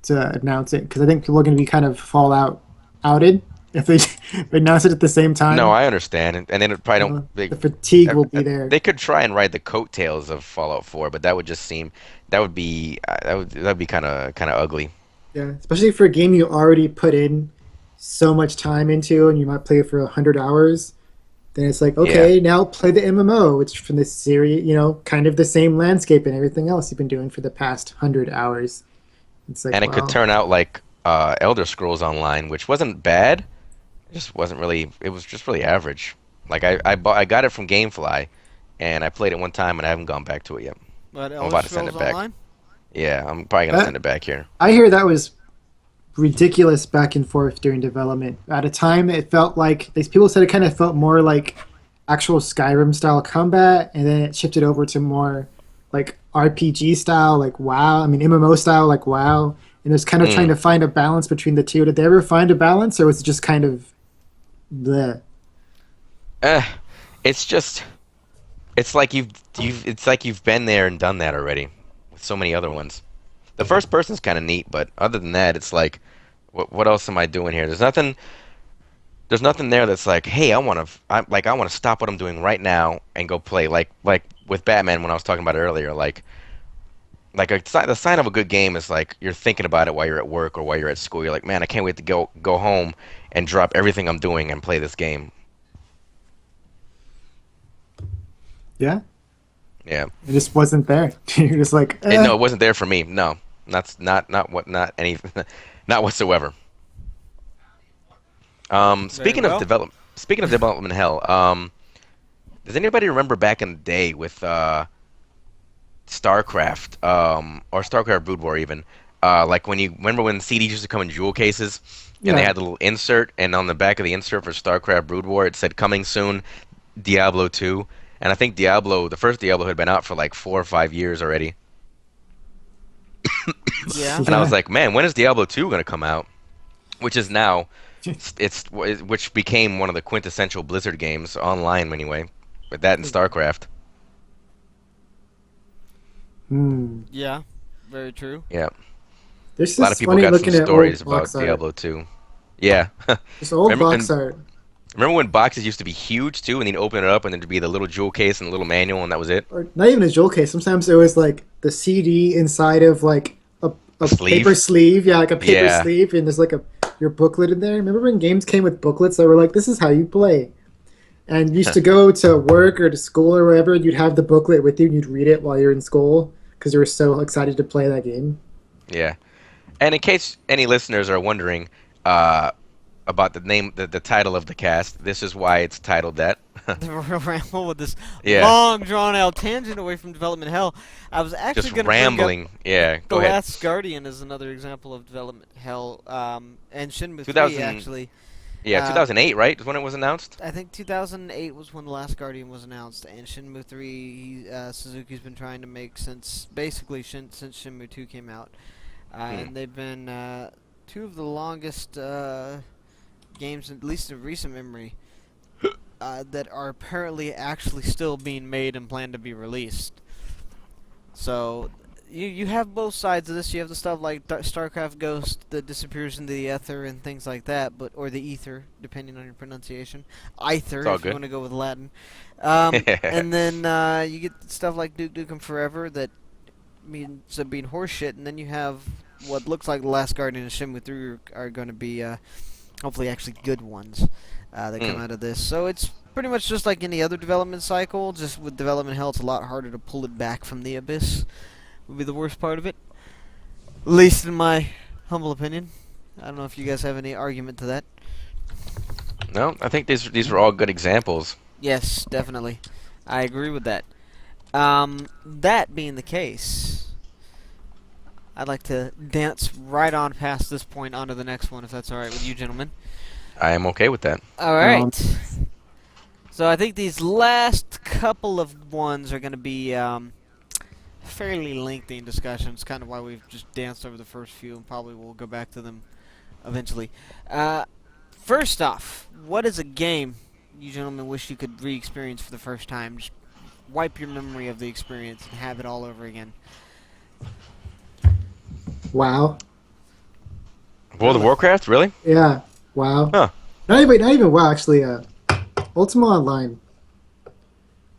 to announce it, because I think people are going to be kind of Fallout outed if they if they announce it at the same
No,
time.
I understand, and then it probably don't.
The fatigue will be
Uh,
there.
They could try and ride the coattails of Fallout 4, but that would just seem that would be kind of ugly.
Yeah, especially for a game you already put in so much time into, and you might play it for 100 hours. Then it's like,
Yeah,
okay, now play the MMO, which from the series, kind of the same landscape and everything else you've been doing for the past 100 hours. It's like,
and it could
wow,
turn out like Elder Scrolls Online, which wasn't bad. It just wasn't really. It was just really average. Like I got it from GameFly, and I played it one time, and I haven't gone back to it yet.
But
I'm
Elder
about to send
Scrolls
it back.
Online.
Yeah, I'm probably gonna
that
send it back here.
I hear that was ridiculous back and forth during development. At a time, it felt like these people said it kind of felt more like actual Skyrim style combat, and then it shifted over to more like RPG style, like WoW. I mean MMO style, like WoW. And it was kind of trying
Mm.
to find a balance between the two. Did they ever find a balance, or was it just kind of the?
Eh, it's just it's like you've been there and done that already with so many other ones. The first person's kind of neat, but other than that, it's like, what else am I doing here? There's nothing there that's like, hey, I want to stop what I'm doing right now and go play. Like with Batman when I was talking about it earlier, the sign of a good game is like you're thinking about it while you're at work or while you're at school. You're like, man, I can't wait to go home and drop everything I'm doing and play this game.
Yeah,
Yeah.
it just wasn't there. You're just like,
No, it wasn't there for me. No, that's not any, not whatsoever.
Very well.
Speaking of development hell, does anybody remember back in the day with StarCraft, or StarCraft Brood War even, like when you remember when CDs used to come in jewel cases, and they
yeah,
had the little insert, and on the back of the insert for StarCraft Brood War, it said coming soon, Diablo 2, and I think the first Diablo had been out for like 4 or 5 years already,
Yeah.
and I was
yeah.
like, man, when is Diablo 2 gonna come out? Which is now, which became one of the quintessential Blizzard games online anyway, with that and StarCraft.
Hmm.
Yeah. Very true.
Yeah.
This
A lot of
is
people
funny
got some
looking at
stories
old
about
box art.
Diablo 2. Yeah.
This old
Remember
box
when
art.
remember when boxes used to be huge too, and you'd open it up and there'd be the little jewel case and the little manual, and that was it?
Or not even a jewel case. Sometimes it was like the CD inside of like
A
a paper
sleeve?
sleeve. Yeah, like a paper
Yeah.
sleeve, and there's like a your booklet in there. Remember when games came with booklets that were like, "This is how you play," and you used to go to work or to school or wherever, and you'd have the booklet with you, and you'd read it while you're in school because you were so excited to play that game.
Yeah. And in case any listeners are wondering uh, about the title of the cast, this is why it's titled that.
The Ramble with this
Yeah,
long, drawn-out tangent away from development hell. I was actually
just
going to bring up
rambling. Yeah,
The
go ahead.
Last Guardian is another example of development hell, and Shenmue 3
2000,
actually.
yeah,
Uh,
2008, right? Is when it was announced.
I think 2008 was when The Last Guardian was announced, and Shenmue 3 Suzuki's been trying to make since basically since Shenmue 2 came out, and they've been two of the longest games, at least in recent memory, that are apparently actually still being made and planned to be released. So you have both sides of this. You have the stuff like StarCraft Ghost that disappears into the ether and things like that, but or the ether, depending on your pronunciation. Ether,
It's all
if you
good.
want to go with Latin. And then you get stuff like Duke Nukem Forever that means being horseshit, and then you have what looks like The Last Guardian and Shenmue 3 are going to be hopefully actually good ones that come out of this. So it's pretty much just like any other development cycle, just with development hell, it's a lot harder to pull it back from the abyss. Would be the worst part of it, at least in my humble opinion. I don't know if you guys have any argument to that.
No, I think these were all good examples.
Yes, definitely. I agree with that. That being the case, I'd like to dance right on past this point onto the next one, if that's all right with you, gentlemen.
I am okay with that.
All right. So I think these last couple of ones are going to be fairly lengthy in discussion. It's kind of why we've just danced over the first few, and probably we'll go back to them eventually. First off, what is a game you gentlemen wish you could re-experience for the first time? Just wipe your memory of the experience and have it all over again.
WoW.
World of Warcraft, really?
Yeah. WoW.
Huh.
Not even WoW. Actually, Ultima Online.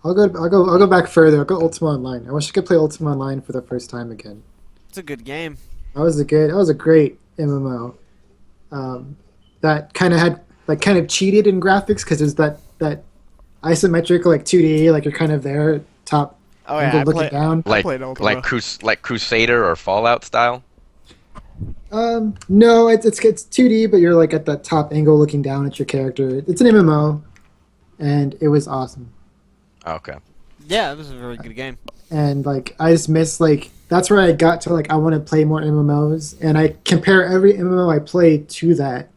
I'll go back further. I'll go Ultima Online. I wish I could play Ultima Online for the first time again.
It's a good game.
That was a great MMO. That kind of cheated in graphics because there's that isometric like 2D, like you're kind of there top
Oh
angle looking down.
Like
played Ultima.
like Crusader or Fallout style?
No, it's 2D, but you're like at that top angle looking down at your character. It's an MMO, and it was awesome.
Okay.
Yeah, it was a very good game.
And like I just miss like that's where I got to like I want to play more MMOs, and I compare every MMO I played to that,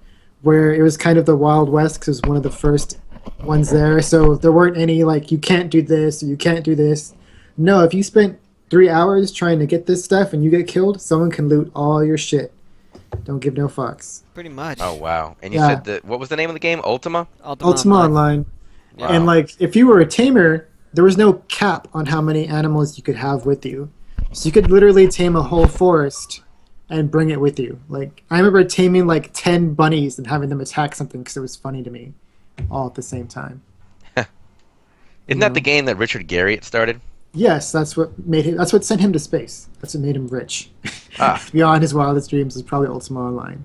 where it was kind of the Wild West because it was one of the first ones there. So there weren't any like you can't do this or you can't do this. No, if you spent 3 hours trying to get this stuff and you get killed, someone can loot all your shit. Don't give no fucks.
Pretty much.
Oh wow. And you
Yeah.
said that what was the name of the game? Ultima?
Ultima Online.
Wow.
And like if you were a tamer, there was no cap on how many animals you could have with you. So you could literally tame a whole forest and bring it with you. Like I remember taming like 10 bunnies and having them attack something because it was funny to me, all at the same time.
Isn't that the game that Richard Garriott started?
Yes, that's what made him. That's what sent him to space. That's what made him rich.
Ah.
Beyond his wildest dreams is probably Ultima Online.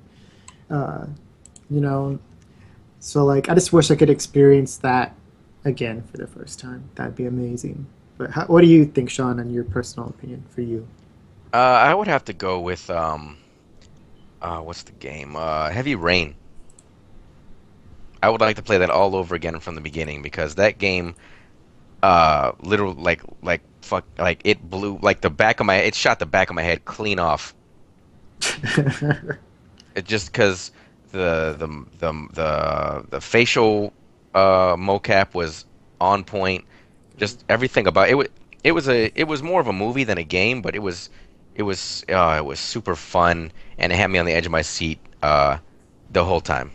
So like I just wish I could experience that again for the first time. That'd be amazing. But what do you think, Sean, in your personal opinion for you?
I would have to go with what's the game? Heavy Rain. I would like to play that all over again from the beginning because that game, literally like it blew like it shot the back of my head clean off. It just because the facial mocap was on point. Just everything about it. It was more of a movie than a game, but it was super fun and it had me on the edge of my seat the whole time.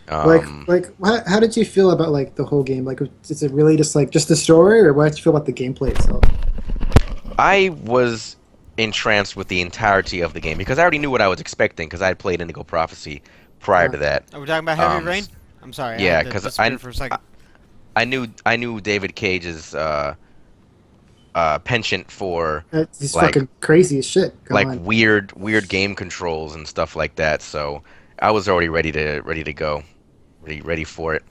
How did you feel about like the whole game? Like, is it really just the story, or what did you feel about the gameplay itself?
I was entranced with the entirety of the game because I already knew what I was expecting because I had played Indigo Prophecy prior to that.
Are we talking about Heavy
Um,
Rain?
s-
I'm sorry, I
yeah,
had to
because
disappear for a second.
I knew David Cage's penchant for
It's
like
fucking crazy as shit. Go on.
weird game controls and stuff like that. So I was already ready to go, ready for it.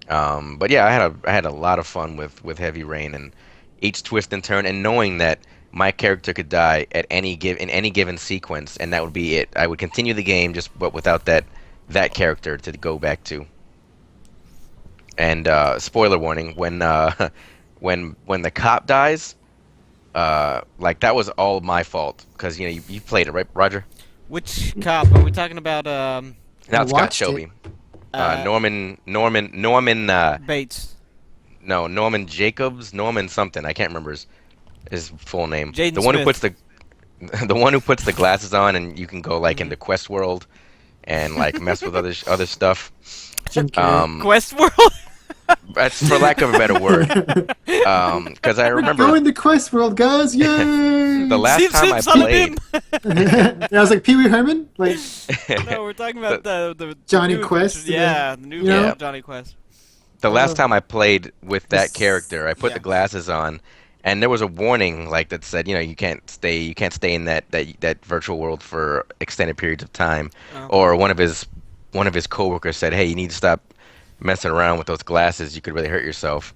But yeah, I had a lot of fun with Heavy Rain and each twist and turn, and knowing that my character could die at in any given sequence, and that would be it. I would continue the game just but without that character to go back to. And spoiler warning: when the cop dies, like that was all my fault because you played it, right, Roger?
Which cop are we talking about?
Not Scott
watched it.
Shelby. Norman.
Bates.
No, Norman Jacobs. Norman something. I can't remember his full name.
Jaden
The one who
Smith.
puts the one who puts the glasses on, and you can go like into Quest World and like mess with other stuff.
Jim Carrey.
Quest World.
That's for lack of a better word. Because I
We're
remember
going to Quest World, guys! Yay!
the last
Zip,
time
zip,
I
son of
played.
him.
Yeah, I was like Pee Wee Herman, like
No, we're talking about the
Johnny
new
Quest,
adventures. Yeah, the new
you know?
version of Johnny Quest.
The last time I played with that
This-
character, I put
yeah.
the glasses on, and there was a warning like that said, you can't stay in that virtual world for extended periods of time.
Oh.
Or one of his coworkers said, "Hey, you need to stop messing around with those glasses. You could really hurt yourself."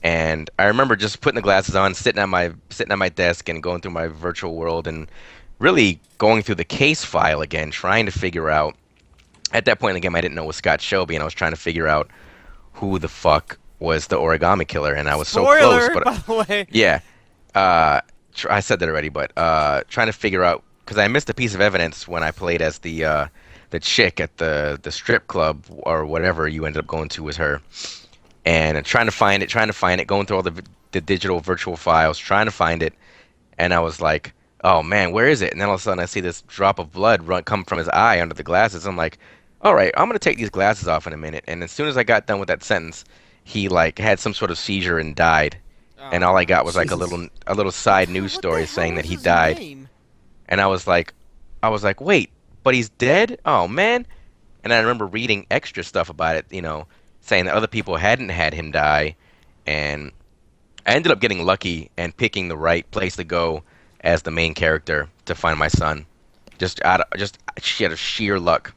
And I remember just putting the glasses on, sitting at my desk and going through my virtual world and really going through the case file again, trying to figure out. At that point in the game, I didn't know it was Scott Shelby, and I was trying to figure out who the fuck was the origami killer, and I was so close.
Spoiler,
But
by the way.
yeah, I said that already, but trying to figure out because I missed a piece of evidence when I played as the chick at the strip club or whatever you ended up going to was her, and trying to find it, going through all the digital virtual files, trying to find it, and I was like, oh man, where is it? And then all of a sudden I see this drop of blood come from his eye under the glasses. I'm like, all right, I'm gonna take these glasses off in a minute. And as soon as I got done with that sentence, he like had some sort of seizure and died. And all I got was like
Jesus.
a little side news
What
story
the
saying
hell
that
was
he
his
died.
name?
And I was like, wait, but he's dead? Oh man. And I remember reading extra stuff about it, saying that other people hadn't had him die, and I ended up getting lucky and picking the right place to go as the main character to find my son, just out of sheer luck.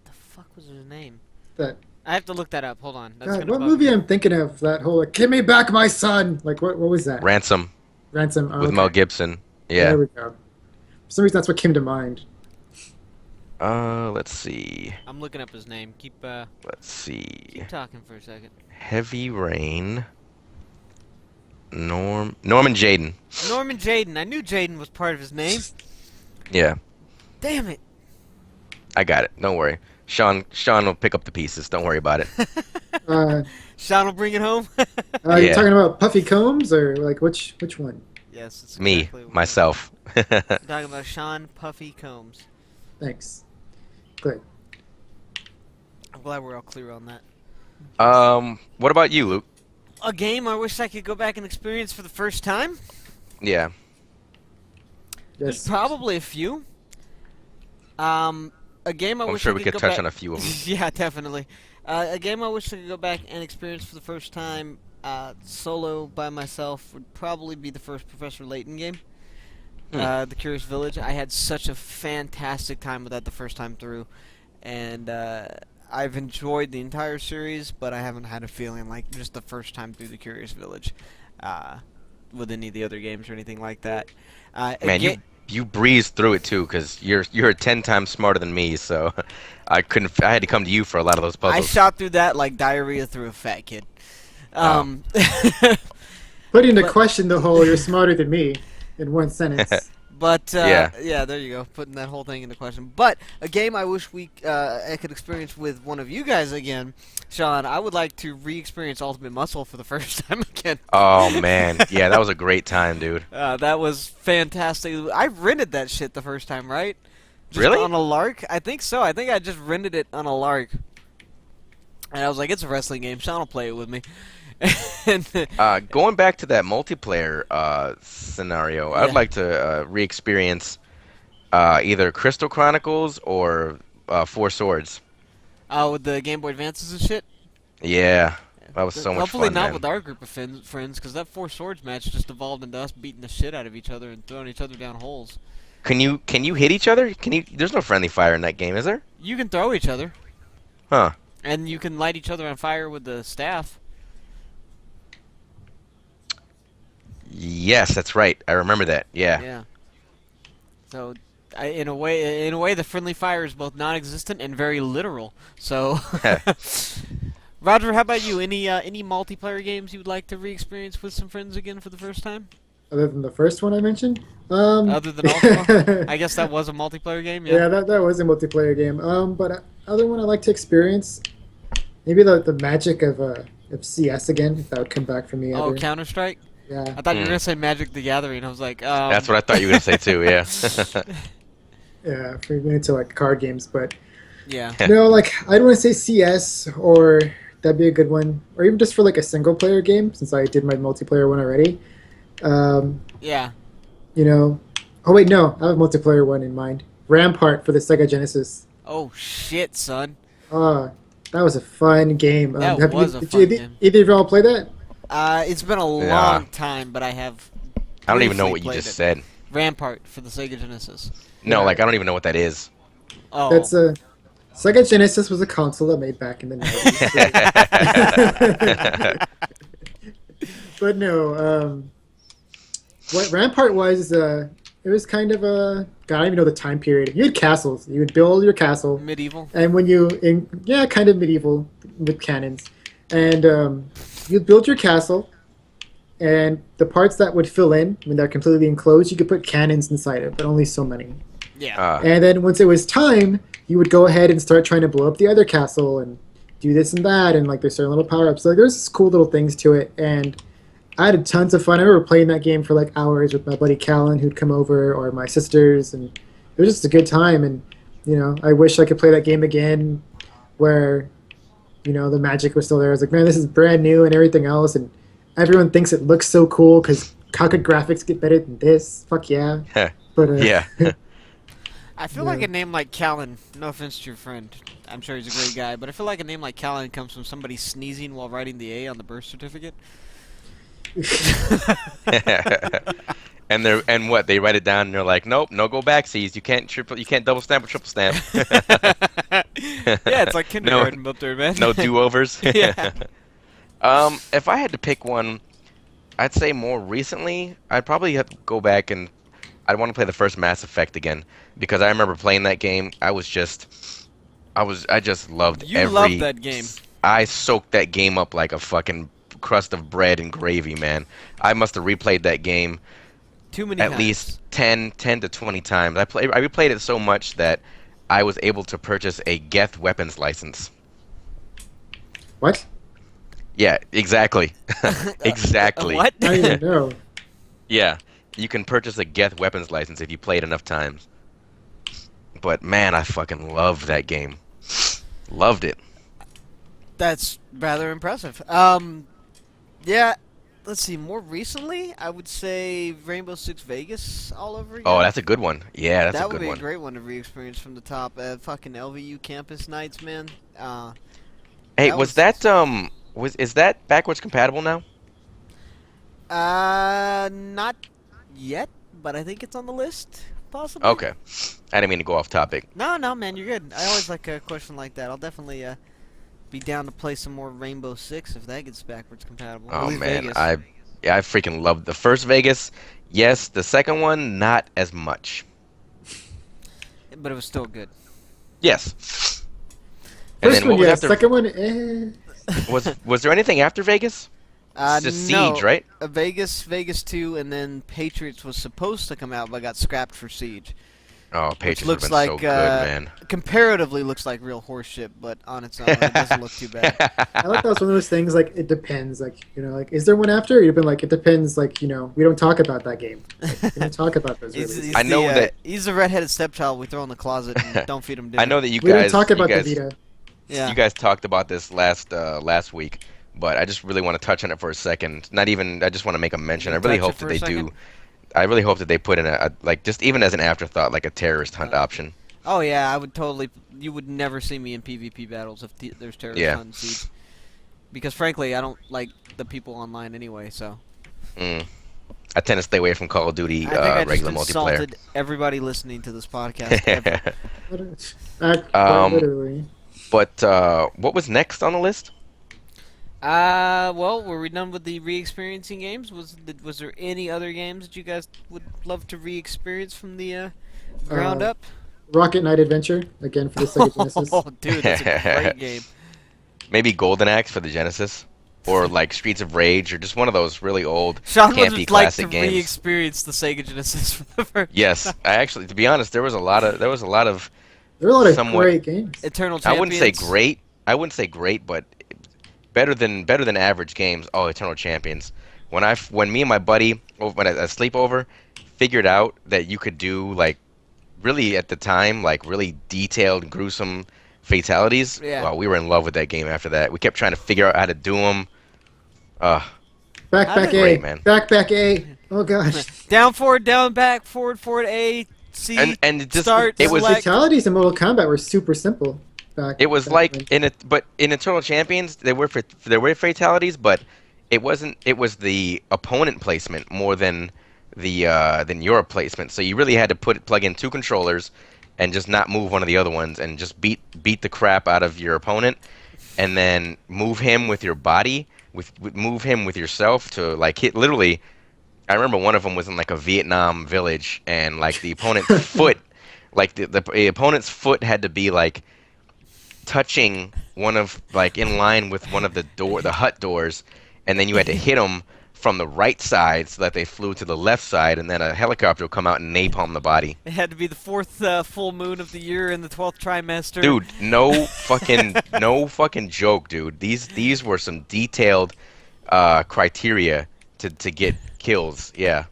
The fuck was his name?
that.
I have to look that up. Hold on. That's
God,
gonna
what
bug
movie
me.
I'm thinking of? That whole like, give me back my son. Like what was that?
Ransom
Ransom. Oh,
with
okay.
Mel Gibson.
There
Yeah.
we go. For some reason, that's what came to mind.
Let's see.
I'm looking up his name. Keep
Keep
talking for a second.
Heavy Rain. Norman Jaden.
Norman Jaden. I knew Jaden was part of his name.
Yeah,
Damn it.
I got it. Don't worry. Sean will pick up the pieces. Don't worry about it.
Sean will bring it home.
You're
Yeah.
talking about Puffy Combs or like which one?
Yes, it's
Me,
exactly what
myself.
I'm talking about. Sean Puffy Combs.
Thanks. Good.
I'm glad we're all clear on that.
What about you, Luke?
A game I wish I could go back and experience for the first time?
Yeah.
There's
Yes.
probably a few. A game I
I'm
wish
sure
I
we
could
could
go
touch
back...
on a few of them.
Yeah, definitely. A game I wish I could go back and experience for the first time, solo by myself, would probably be the first Professor Layton game. The Curious Village. I had such a fantastic time with that the first time through, and I've enjoyed the entire series, but I haven't had a feeling like just the first time through the Curious Village with any of the other games or anything like that.
Man, you breezed through it too, because you're 10 times smarter than me, so I had to come to you for a lot of those
I
puzzles.
shot through that like diarrhea through a fat kid.
Put into
But-
question the whole "you're smarter than me" in one sentence.
But
Yeah.
there you go, putting that whole thing into question. But a game I wish I could experience with one of you guys again, Sean. I would like to re-experience Ultimate Muscle for the first time again.
Oh man, yeah, that was a great time, dude.
That was fantastic. I rented that shit the first time, right? Just
Really?
on a lark? I think so. I think I just rented it on a lark. And I was like, it's a wrestling game. Sean will play it with me. And,
Going back to that multiplayer scenario, I'd
yeah.
like to re-experience either Crystal Chronicles or Four Swords.
With the Game Boy Advances and shit.
Yeah, that was so much
Hopefully
fun,
not
man.
with our group of friends, because that Four Swords match just evolved into us beating the shit out of each other and throwing each other down holes.
Can you hit each other? Can you? There's no friendly fire in that game, is there?
You can throw each other,
Huh.
and you can light each other on fire with the staff.
Yes, that's right. I remember that. Yeah.
Yeah. So, in a way, the friendly fire is both non-existent and very literal. So, Roger, how about you? Any multiplayer games you would like to re-experience with some friends again for the first time?
Other than the first one I mentioned.
Other than Ultima? I guess that was a multiplayer game. Yeah.
Yeah, that was a multiplayer game. But other one I like to experience, maybe the magic of CS again. If that would come back for me
Oh,
ever.
Counter Strike.
Yeah.
I thought you were
Hmm.
gonna say Magic the Gathering. I was like,
That's what I thought you were gonna say too. Yeah.
Yeah, if we're into like card games, but
Yeah.
no, like I don't want to say CS or that'd be a good one, or even just for like a single player game since I did my multiplayer one already.
Yeah.
You know, oh wait, no, I have a multiplayer one in mind. Rampart for the Sega Genesis.
Oh shit, son.
That was a fun game.
That was a
did
fun
you,
game.
Either of y'all play that?
It's been a
Yeah.
long time, but I have.
I don't even know
briefly
what you
played
just
it.
said.
Rampart for the Sega Genesis.
No,
Yeah.
like I don't even know what that is.
Oh.
That's a Sega Genesis was a console that made back in the 90s. But no, what Rampart was, it was kind of a, God, I don't even know the time period. You had castles. You would build your castle,
Medieval.
and when yeah, kind of medieval with cannons, and you'd build your castle, and the parts that would fill in when they're completely enclosed, you could put cannons inside it, but only so many.
Yeah.
And then once it was time, you would go ahead and start trying to blow up the other castle and do this and that, and like there's certain little power ups. So like, there's this cool little things to it, and I had tons of fun. I remember playing that game for like hours with my buddy Callan, who'd come over, or my sisters, and it was just a good time. And I wish I could play that game again, where the magic was still there. I was like, man, this is brand new and everything else, and everyone thinks it looks so cool because how could graphics get better than this? Fuck yeah! But
Yeah.
I feel
Yeah.
like a name like Callan, no offense to your friend, I'm sure he's a great guy, but I feel like a name like Callan comes from somebody sneezing while writing the A on the birth certificate.
And what they write it down and they're like, nope, no go backsies. You can't double stamp or triple stamp.
Yeah, it's like kindergarten up there, man.
No do-overs.
Yeah.
If I had to pick one, I'd say more recently, I'd probably have to go back and I'd want to play the first Mass Effect again because I remember playing that game. I just loved
You
every.
loved that game.
I soaked that game up like a fucking crust of bread and gravy, man. I must have replayed that game
Too many
at
times.
least 10 to 20 times. I replayed it so much that I was able to purchase a Geth weapons license.
What?
Yeah, exactly. Exactly.
What?
I don't even know.
Yeah, you can purchase a Geth weapons license if you play it enough times. But man, I fucking loved that game. Loved it.
That's rather impressive. Yeah, let's see. More recently, I would say Rainbow Six Vegas all over again.
Oh, that's a good one. Yeah, that's
that
a
would
good
be
one.
a great one to re-experience from the top. Fucking LVU campus nights, man.
Hey,
that
was
was-
that is that backwards compatible now?
Not yet, but I think it's on the list, possibly.
Okay. I didn't mean to go off topic.
No, man, you're good. I always like a question like that. I'll definitely be down to play some more Rainbow Six if that gets backwards compatible. At
Oh
least
man,
Vegas.
I freaking loved the first Vegas. Yes, the second one not as much.
But it was still good.
Yes. And
First
then
one,
what was
yeah.
after?
Second one, eh.
Was there anything after Vegas? It's just
No,
Siege, right?
Vegas 2, and then Patriots was supposed to come out, but got scrapped for Siege.
Oh, Patriots
looks
have been so
like,
good, man.
Comparatively looks like real horseshit, but on its own, it doesn't look too bad.
I like that was one of those things. Like it depends. Like like is there one after? You've been like it depends. Like we don't talk about that game. Like, we don't talk about those. Releases.
I know that-
he's the redheaded stepchild we throw in the closet and don't feed him dinner.
I know that you
We don't
guys
talk about
you guys,
the Vita.
Yeah.
you guys talked about this last week, but I just really want to touch on it for a second. Not even. I just want to make a mention. I
Can
really
touch it
hope that
for a
they
second?
do. I really hope that they put in a like just even as an afterthought, like a terrorist hunt option.
Oh yeah, I would totally. You would never see me in PvP battles if there's terrorists
Yeah.
on Siege. Because frankly, I don't like the people online anyway. So
Mm. I tend to stay away from Call of Duty
I think I just
regular multiplayer.
insulted everybody listening to this podcast ever.
Quite
Um,
literally.
but what was next on the list?
Well, were we done with the re-experiencing games? Was there any other games that you guys would love to re-experience from the ground up?
Rocket Knight Adventure again for the Sega Genesis.
Oh, dude, that's a great game.
Maybe Golden Axe for the Genesis, or like Streets of Rage, or just one of those really old
Sean would
campy
just like to
classic games.
re-experience the Sega Genesis for the first
Yes,
time.
I actually, to be honest, there was a lot of
There are a lot of
somewhat.
great games.
Eternal
I
Champions.
wouldn't say great. I wouldn't say great, but better than average games. Oh, Eternal Champions. When me and my buddy when a sleepover figured out that you could do like really at the time like really detailed gruesome fatalities.
Yeah.
Well, we were in love with that game after that. We kept trying to figure out how to do them.
Back
How's
back
it
A.
great, man?
Back A. Oh gosh.
Down forward, down back, forward A, C.
And it just
start,
it was
select.
Fatalities in Mortal Kombat were super simple.
It was
back
like
when.
but in Eternal Champions there were fatalities, but it wasn't. It was the opponent placement more than than your placement. So you really had to plug in two controllers, and just not move one of the other ones, and just beat the crap out of your opponent, and then move him with your body, move him with yourself to like hit literally. I remember one of them was in like a Vietnam village, and like the opponent's foot, like the opponent's foot had to be like touching one of like in line with one of the hut doors, and then you had to hit them from the right side so that they flew to the left side, and then a helicopter would come out and napalm the body.
It had to be the fourth full moon of the year in the 12th trimester.
Dude, no fucking joke, dude. These were some detailed criteria to get kills. Yeah.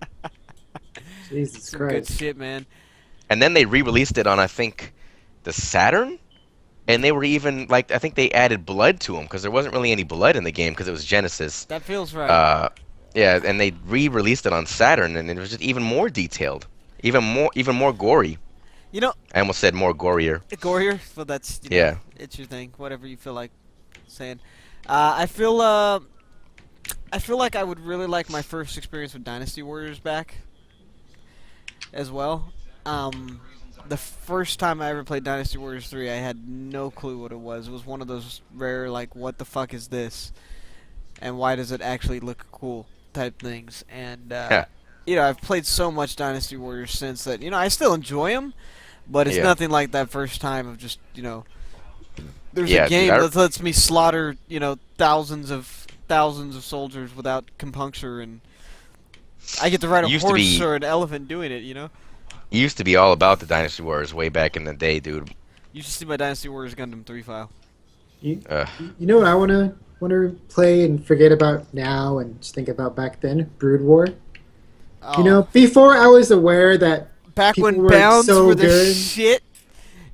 Jesus
Some good
Christ.
shit, man.
And then they re-released it on I think the Saturn. And they were even like I think they added blood to them because there wasn't really any blood in the game because it was Genesis.
That feels right.
Yeah, and they re-released it on Saturn, and it was just even more detailed, even more gory.
You know,
I almost said more gorier.
Gorier. Well, that's
Yeah.
it's your thing. Whatever you feel like saying. I feel like I would really like my first experience with Dynasty Warriors back. As well. The first time I ever played Dynasty Warriors 3, I had no clue what it was. It was one of those rare, like, what the fuck is this? And why does it actually look cool type things. And, I've played so much Dynasty Warriors since that, I still enjoy them, but it's
Yeah.
nothing like that first time of just, there's
Yeah,
a game
dude,
that lets me slaughter, thousands of soldiers without compuncture, and I get to ride a
Used to
horse
be-
or an elephant doing it,
It used to be all about the Dynasty Warriors way back in the day, dude.
You should see my Dynasty Warriors Gundam 3 file.
You,
Uh,
you know what I wanna play and forget about now and just think about back then? Brood War.
Oh.
Before I was aware that
Back
people
when
were
bounds
so
were the
good.
shit.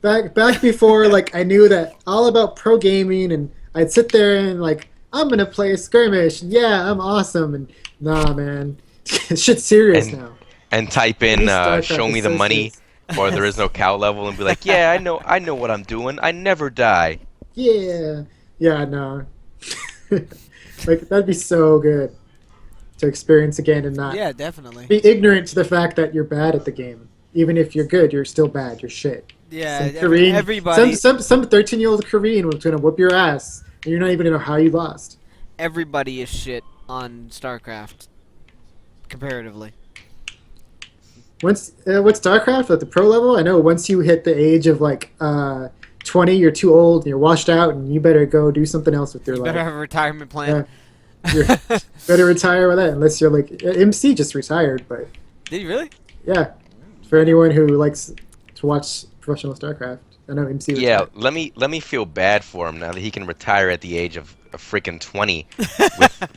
back before like I knew that all about pro gaming, and I'd sit there and like I'm gonna play a skirmish. Yeah, I'm awesome. And nah, man, shit's serious
And-
now.
and type in
StarCraft
"Show
is
me the
so
money,"
serious.
or "There is no cow level," and be like, "Yeah, I know what I'm doing. I never die."
Yeah, no. Like that'd be so good to experience again and not
Yeah, definitely.
be ignorant to the fact that you're bad at the game. Even if you're good, you're still bad. You're shit.
Yeah,
Some Korean,
everybody
some 13-year-old Korean was gonna whoop your ass, and you're not even gonna know how you lost.
everybody is shit on StarCraft comparatively.
What's StarCraft at the pro level? I know once you hit the age of like 20, you're too old and you're washed out, and you better go do something else with your
You
life.
better have a retirement plan.
You better retire with that, unless you're like MC just retired. But
Did you really?
yeah, for anyone who likes to watch professional StarCraft, I know MC.
Yeah,
Retired.
let me feel bad for him now that he can retire at the age of a freaking 20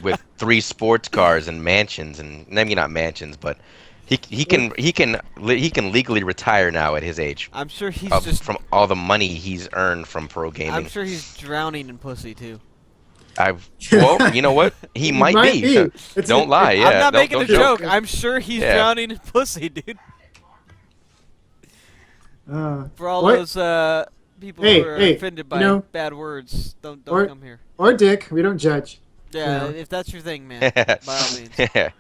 with 3 sports cars and mansions, and maybe not mansions, but he can legally retire now at his age
I'm sure he's
from all the money he's earned from pro gaming.
I'm sure he's drowning in pussy too.
Well, you know what? He
It
might be.
It's,
Don't lie.
I'm
Yeah,
not making a
don't
joke. I'm sure he's
Yeah.
drowning in pussy, dude. For all
or,
those people
Hey,
who are
hey,
offended
you
by
know,
bad words, don't
or
come here.
or dick. We don't judge.
Yeah,
know.
if that's your thing, man, by all means.
Yeah.
I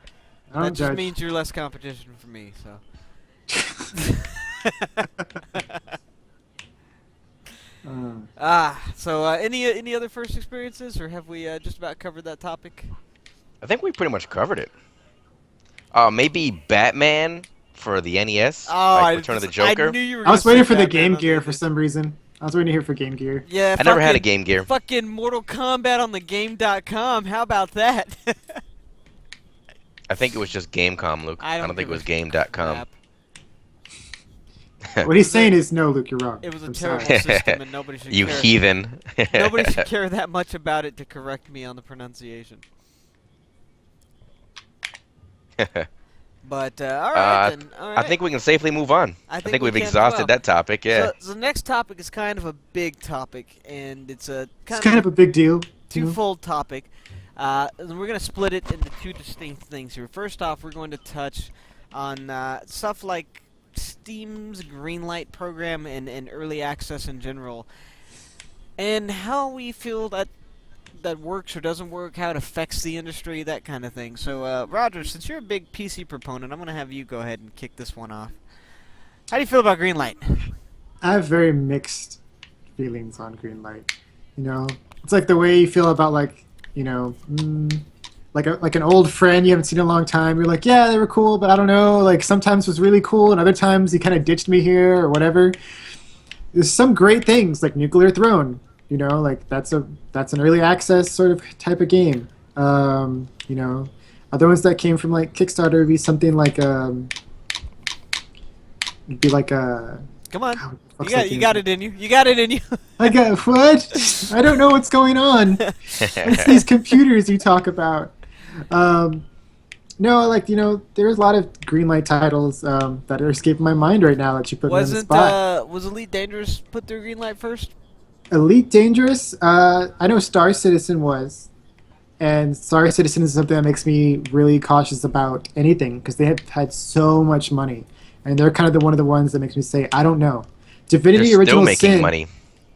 don't
That just
judge.
means you're less competition for me, so. So any other first experiences, or have we just about covered that topic?
I think we pretty much covered it. Maybe Batman for the NES, like Return of the
I
Joker.
knew you were
I was
gonna
waiting
say
for the
Batman
Game
on
Gear for
NES.
some reason. I was waiting here for Game Gear.
Yeah,
I never had a
fucking-
Game Gear.
Fucking Mortal Kombat on the Game.com. How about that?
I think it was just Gamecom, Luke.
I don't
think it
give a
was Game.com.
crap.
What he's saying is no, Luke, you're wrong.
It was a
I'm
terrible
sorry.
system, and nobody should
You
care.
heathen.
Nobody should care that much about it to correct me on the pronunciation. But all right then. All right.
I think we can safely move on. I think
we
we've
can as
exhausted
well.
that topic. Yeah.
So the next topic is kind of a big topic, and it's a
It's kind of a big deal. you know?
twofold topic. And we're going to split it into two distinct things here. First off, we're going to touch on stuff like Steam's Greenlight program and early access in general, and how we feel that works or doesn't work, how it affects the industry, that kind of thing. So, Roger, since you're a big PC proponent, I'm going to have you go ahead and kick this one off. How do you feel about Greenlight?
I have very mixed feelings on Greenlight. You know, it's like the way you feel about like, you know, like an old friend you haven't seen in a long time. You're like, yeah, they were cool, but I don't know. Like sometimes it was really cool, and other times you kind of ditched me here or whatever. There's some great things like Nuclear Throne. You know, like that's an early access sort of type of game. You know, other ones that came from like Kickstarter would be something like it'd be like a.
Come on.
Oh,
You got it in you. You got it in you.
I got what? I don't know what's going on. It's these computers you talk about. No, like you know, there's a lot of Greenlight titles that are escaping my mind right now that you put me on the spot.
Was Elite Dangerous put through Greenlight first?
Elite Dangerous. I know Star Citizen was, and Star Citizen is something that makes me really cautious about anything because they have had so much money, and they're kind of one of the ones that makes me say I don't know. Divinity
They're
Original
still making
Sin.
money.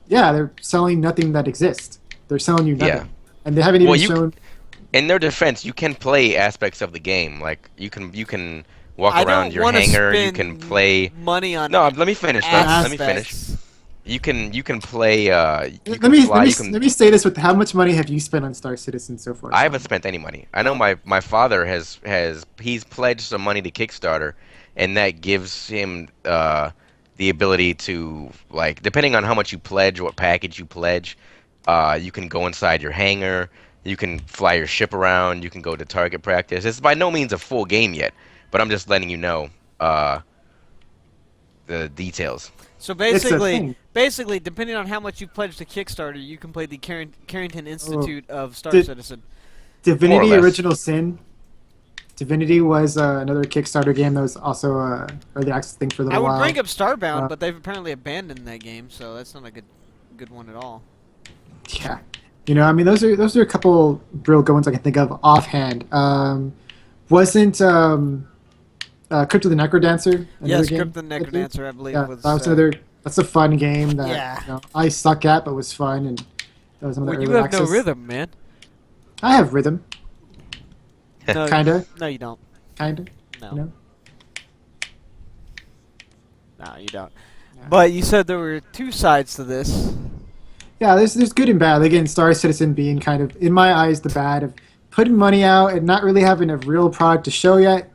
Yeah, they're selling nothing that exists. They're selling you nothing.
Yeah.
And they haven't even
Well,
shown.
In their defense, you can play aspects of the game. Like you can walk
I
around
don't
your
wanna
hangar. You
spend
can play.
money on.
No, let me finish. Let me finish.
aspects.
You can play. You
Let
can
me
fly. You can.
let me say this with how much money have you spent on Star Citizen so far?
I haven't spent any money. I know my father he's pledged some money to Kickstarter, and that gives him the ability to, like, depending on how much you pledge, what package you pledge, you can go inside your hangar, you can fly your ship around, you can go to target practice. It's by no means a full game yet, but I'm just letting you know the details.
So
It's a thing.
basically, depending on how much you pledge to Kickstarter, you can play the Carrington Institute of Star
Did-
Citizen.
Divinity
less.
Original Sin. Divinity was another Kickstarter game that was also early access thing for a
I
little
would
while.
bring up Starbound,
Uh,
but they've apparently abandoned that game, so that's not a good one at all.
Yeah, you know, I mean, those are a couple real good ones I can think of offhand. Wasn't Crypto the Necrodancer? another
Yes,
game?
Crypt the Necrodancer, I believe,
Yeah,
was.
that was another. That's a fun game that
Yeah.
you know, I suck at, but was fun, and that was another
Well,
early
you have
access.
no rhythm, man.
I have rhythm,
No,
kinda,
No, you don't.
kinda.
No,
You know?
no, you don't.
Yeah.
But you said there were two sides to this.
Yeah, there's good and bad. Again, Star Citizen being kind of, in my eyes, the bad of putting money out and not really having a real product to show yet.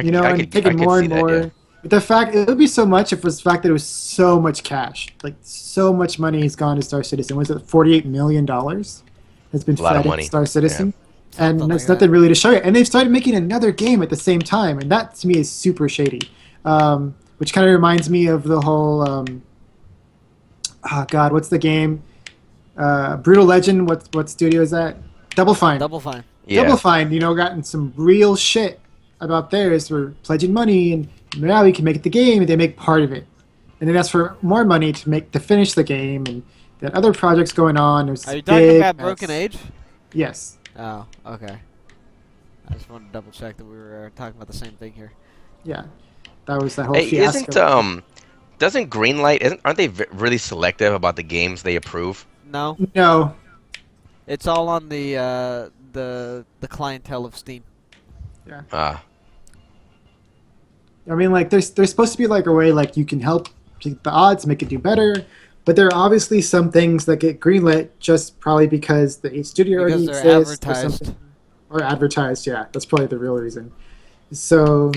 You know, and taking more and more.
Yeah.
But the fact, it would be so much if it was the fact that it was so much cash. Like, so much money has gone to Star Citizen. Was it $48 million has been
A lot of
fed
money.
into Star Citizen? And
Something
there's
like that.
nothing really to show you. And they've started making another game at the same time. And that, to me, is super shady. Which kind of reminds me of the whole, oh, God, what's the game? Brutal Legend, what studio is that? Double Fine.
Double Fine.
Yeah.
Double Fine, you know, gotten some real shit about theirs. We're pledging money, and now we can make it the game, and they make part of it. And then ask for more money to finish the game, and that other projects going on. There's
Are you talking
big
about
mess.
Broken Age?
Yes.
Oh, okay. I just wanted to double check that we were talking about the same thing here.
Yeah. That was that whole
Hey,
fiasco.
doesn't Greenlight aren't they really selective about the games they approve?
No,
No.
it's all on the clientele of Steam.
Yeah.
Ah,
I mean, like, there's supposed to be like a way like you can help keep the odds, make it do better, but there are obviously some things that get greenlit just probably because the studio
Because
already
they're
exists or
advertised.
something, or advertised. Yeah, that's probably the real reason. So,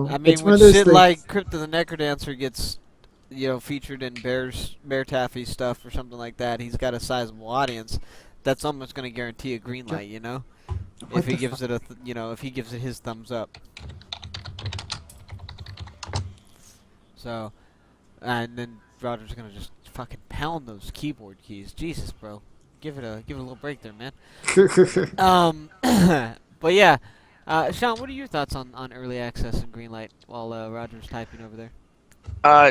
I mean,
it's one
when
of those
shit
things.
like Crypto the Necrodancer gets, featured in Bear Taffy stuff or something like that, he's got a sizable audience. That's almost going to guarantee a green light, if
What
he
the
gives
fuck?
it if he gives it his thumbs up. So, and then Roger's going to just fucking pound those keyboard keys. Jesus, bro, give it a little break there, man. But yeah. Sean, what are your thoughts on early access and greenlight while Roger's typing over there?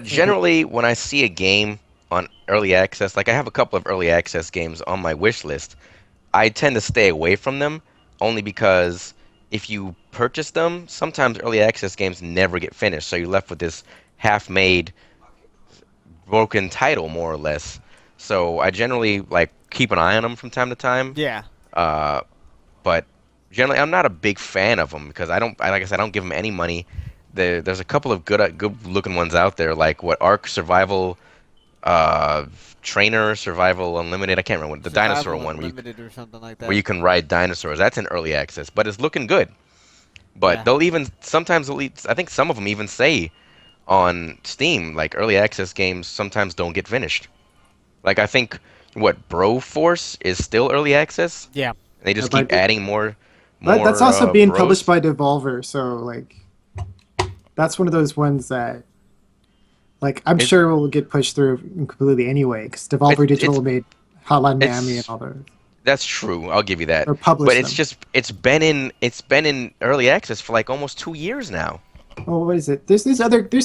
generally when I see a game on early access, like I have a couple of early access games on my wish list, I tend to stay away from them only because if you purchase them, sometimes early access games never get finished, so you're left with this half-made, broken title more or less. So I generally like keep an eye on them from time to time.
Yeah.
Uh, but generally, I'm not a big fan of them because like I said, I don't give them any money. There's a couple of good looking ones out there, like what Ark Survival, uh, Trainer Survival Unlimited. I can't remember the dinosaur
Survival
one
Unlimited or something like
where
that.
you can ride dinosaurs. That's in early access, but it's looking good. But
Yeah.
they'll even sometimes I think some of them even say on Steam like early access games sometimes don't get finished. Like I think what Broforce is still early access.
Yeah.
They
Yeah,
just keep adding
but that's
more
also being published
bros.
by Devolver, so like that's one of those ones that like I'm
It,
sure will get pushed through completely anyway because
it
Devolver Digital
it's
made Hotline Miami and
it's
all those,
that's true. I'll give you that.
or
But
published
it's
them.
just it's been in early access for like almost 2 years now.
Oh, what is it? There's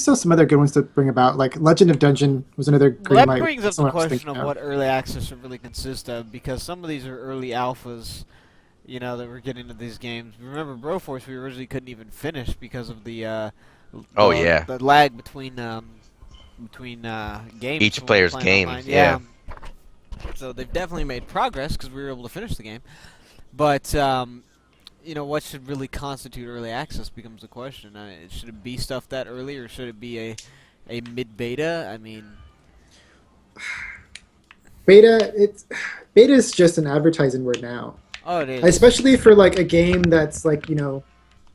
still some other good ones to bring about. Like Legend of Dungeon was another
Well,
green
that
light.
brings up the
Someone was
question
thinking
of
of.
what early access should really consist of, because some of these are early alphas, that we're getting to these games. Remember, Broforce, we originally couldn't even finish because of
Oh yeah,
the lag between games
each
when we were
player's
playing
game.
online.
Yeah,
Yeah. So they've definitely made progress because we were able to finish the game. But what should really constitute early access becomes the question. Should it be stuff that early, or should it be a mid beta? I mean,
Beta is just an advertising word now,
oh, it is.
especially for like a game that's like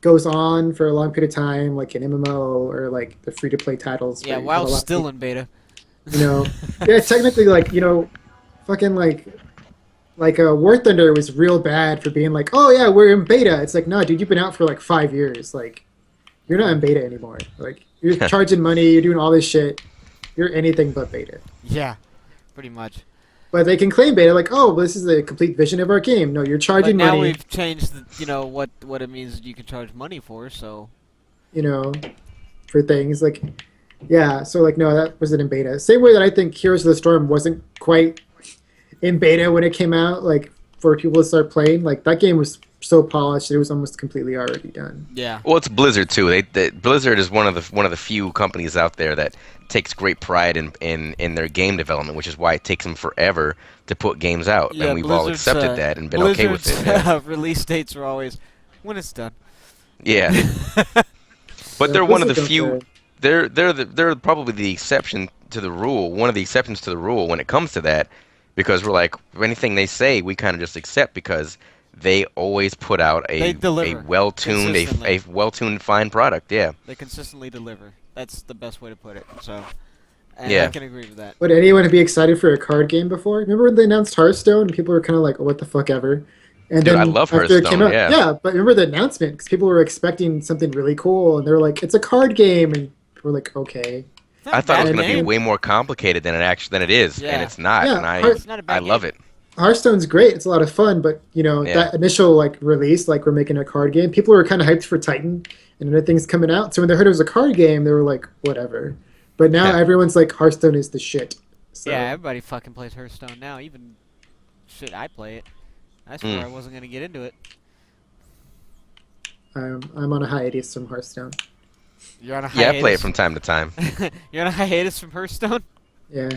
goes on for a long period of time, like an MMO or like the free to play titles
Yeah,
where you have
while
a lot.
still in beta.
You know, yeah, technically like fucking like War Thunder was real bad for being like, oh yeah, we're in beta. It's like, no, dude, you've been out for like 5 years. Like, you're not in beta anymore. Like, you're charging money, you're doing all this shit. You're anything but beta.
Yeah, pretty much.
But they can claim beta, like, oh, well, this is the complete vision of our game. No, you're
But
charging
now
money,
we've changed, what it means you can charge money for. So
you know, for things like, yeah. So like, no, that wasn't in beta. Same way that I think Heroes of the Storm wasn't quite in beta when it came out. Like for people to start playing, like that game was so polished, it was almost completely already done.
yeah,
well, it's Blizzard too. Blizzard is one of the few companies out there that takes great pride in their game development, which is why it takes them forever to put games out,
yeah.
and we've all
Blizzard's
accepted that and been okay with it. Yeah.
release dates are always when it's done.
Yeah. But
Yeah,
they're one of the
Blizzard don't
few.
care.
They're probably the exception to the rule. One of the exceptions to the rule when it comes to that, because we're like anything they say, we kind of just accept because they always put out
They
a
deliver
well-tuned
consistently.
a well-tuned fine product. Yeah,
They consistently deliver. That's the best way to put it. So, and I
yeah.
can agree with that.
Would anyone be excited for a card game before? Remember when they announced Hearthstone and people were kind of like, oh, what the fuck ever? And
Dude, I
then
love
after it came
Hearthstone.
out,
Yeah,
yeah, but remember the announcement because people were expecting something really cool and they were like, it's a card game. And people were like, okay.
It's not
I
a
thought it
bad
was going to be
game.
way more complicated than it is, and
Yeah.
it's not.
Yeah,
And
It's not a
I
bad
love
game.
it.
Hearthstone's great. It's a lot of fun, but
Yeah,
that initial like release, like we're making a card game, people were kind of hyped for Titan and other things coming out. So when they heard it was a card game, they were like, whatever. But now
yeah.
everyone's like, Hearthstone is the shit. So
Yeah, everybody fucking plays Hearthstone now. Even shit, I play it. I swore I wasn't gonna get into it.
I'm on a hiatus from Hearthstone.
You're on a
Yeah, I play it
hiatus.
from time to time.
You're on a hiatus from Hearthstone.
Yeah.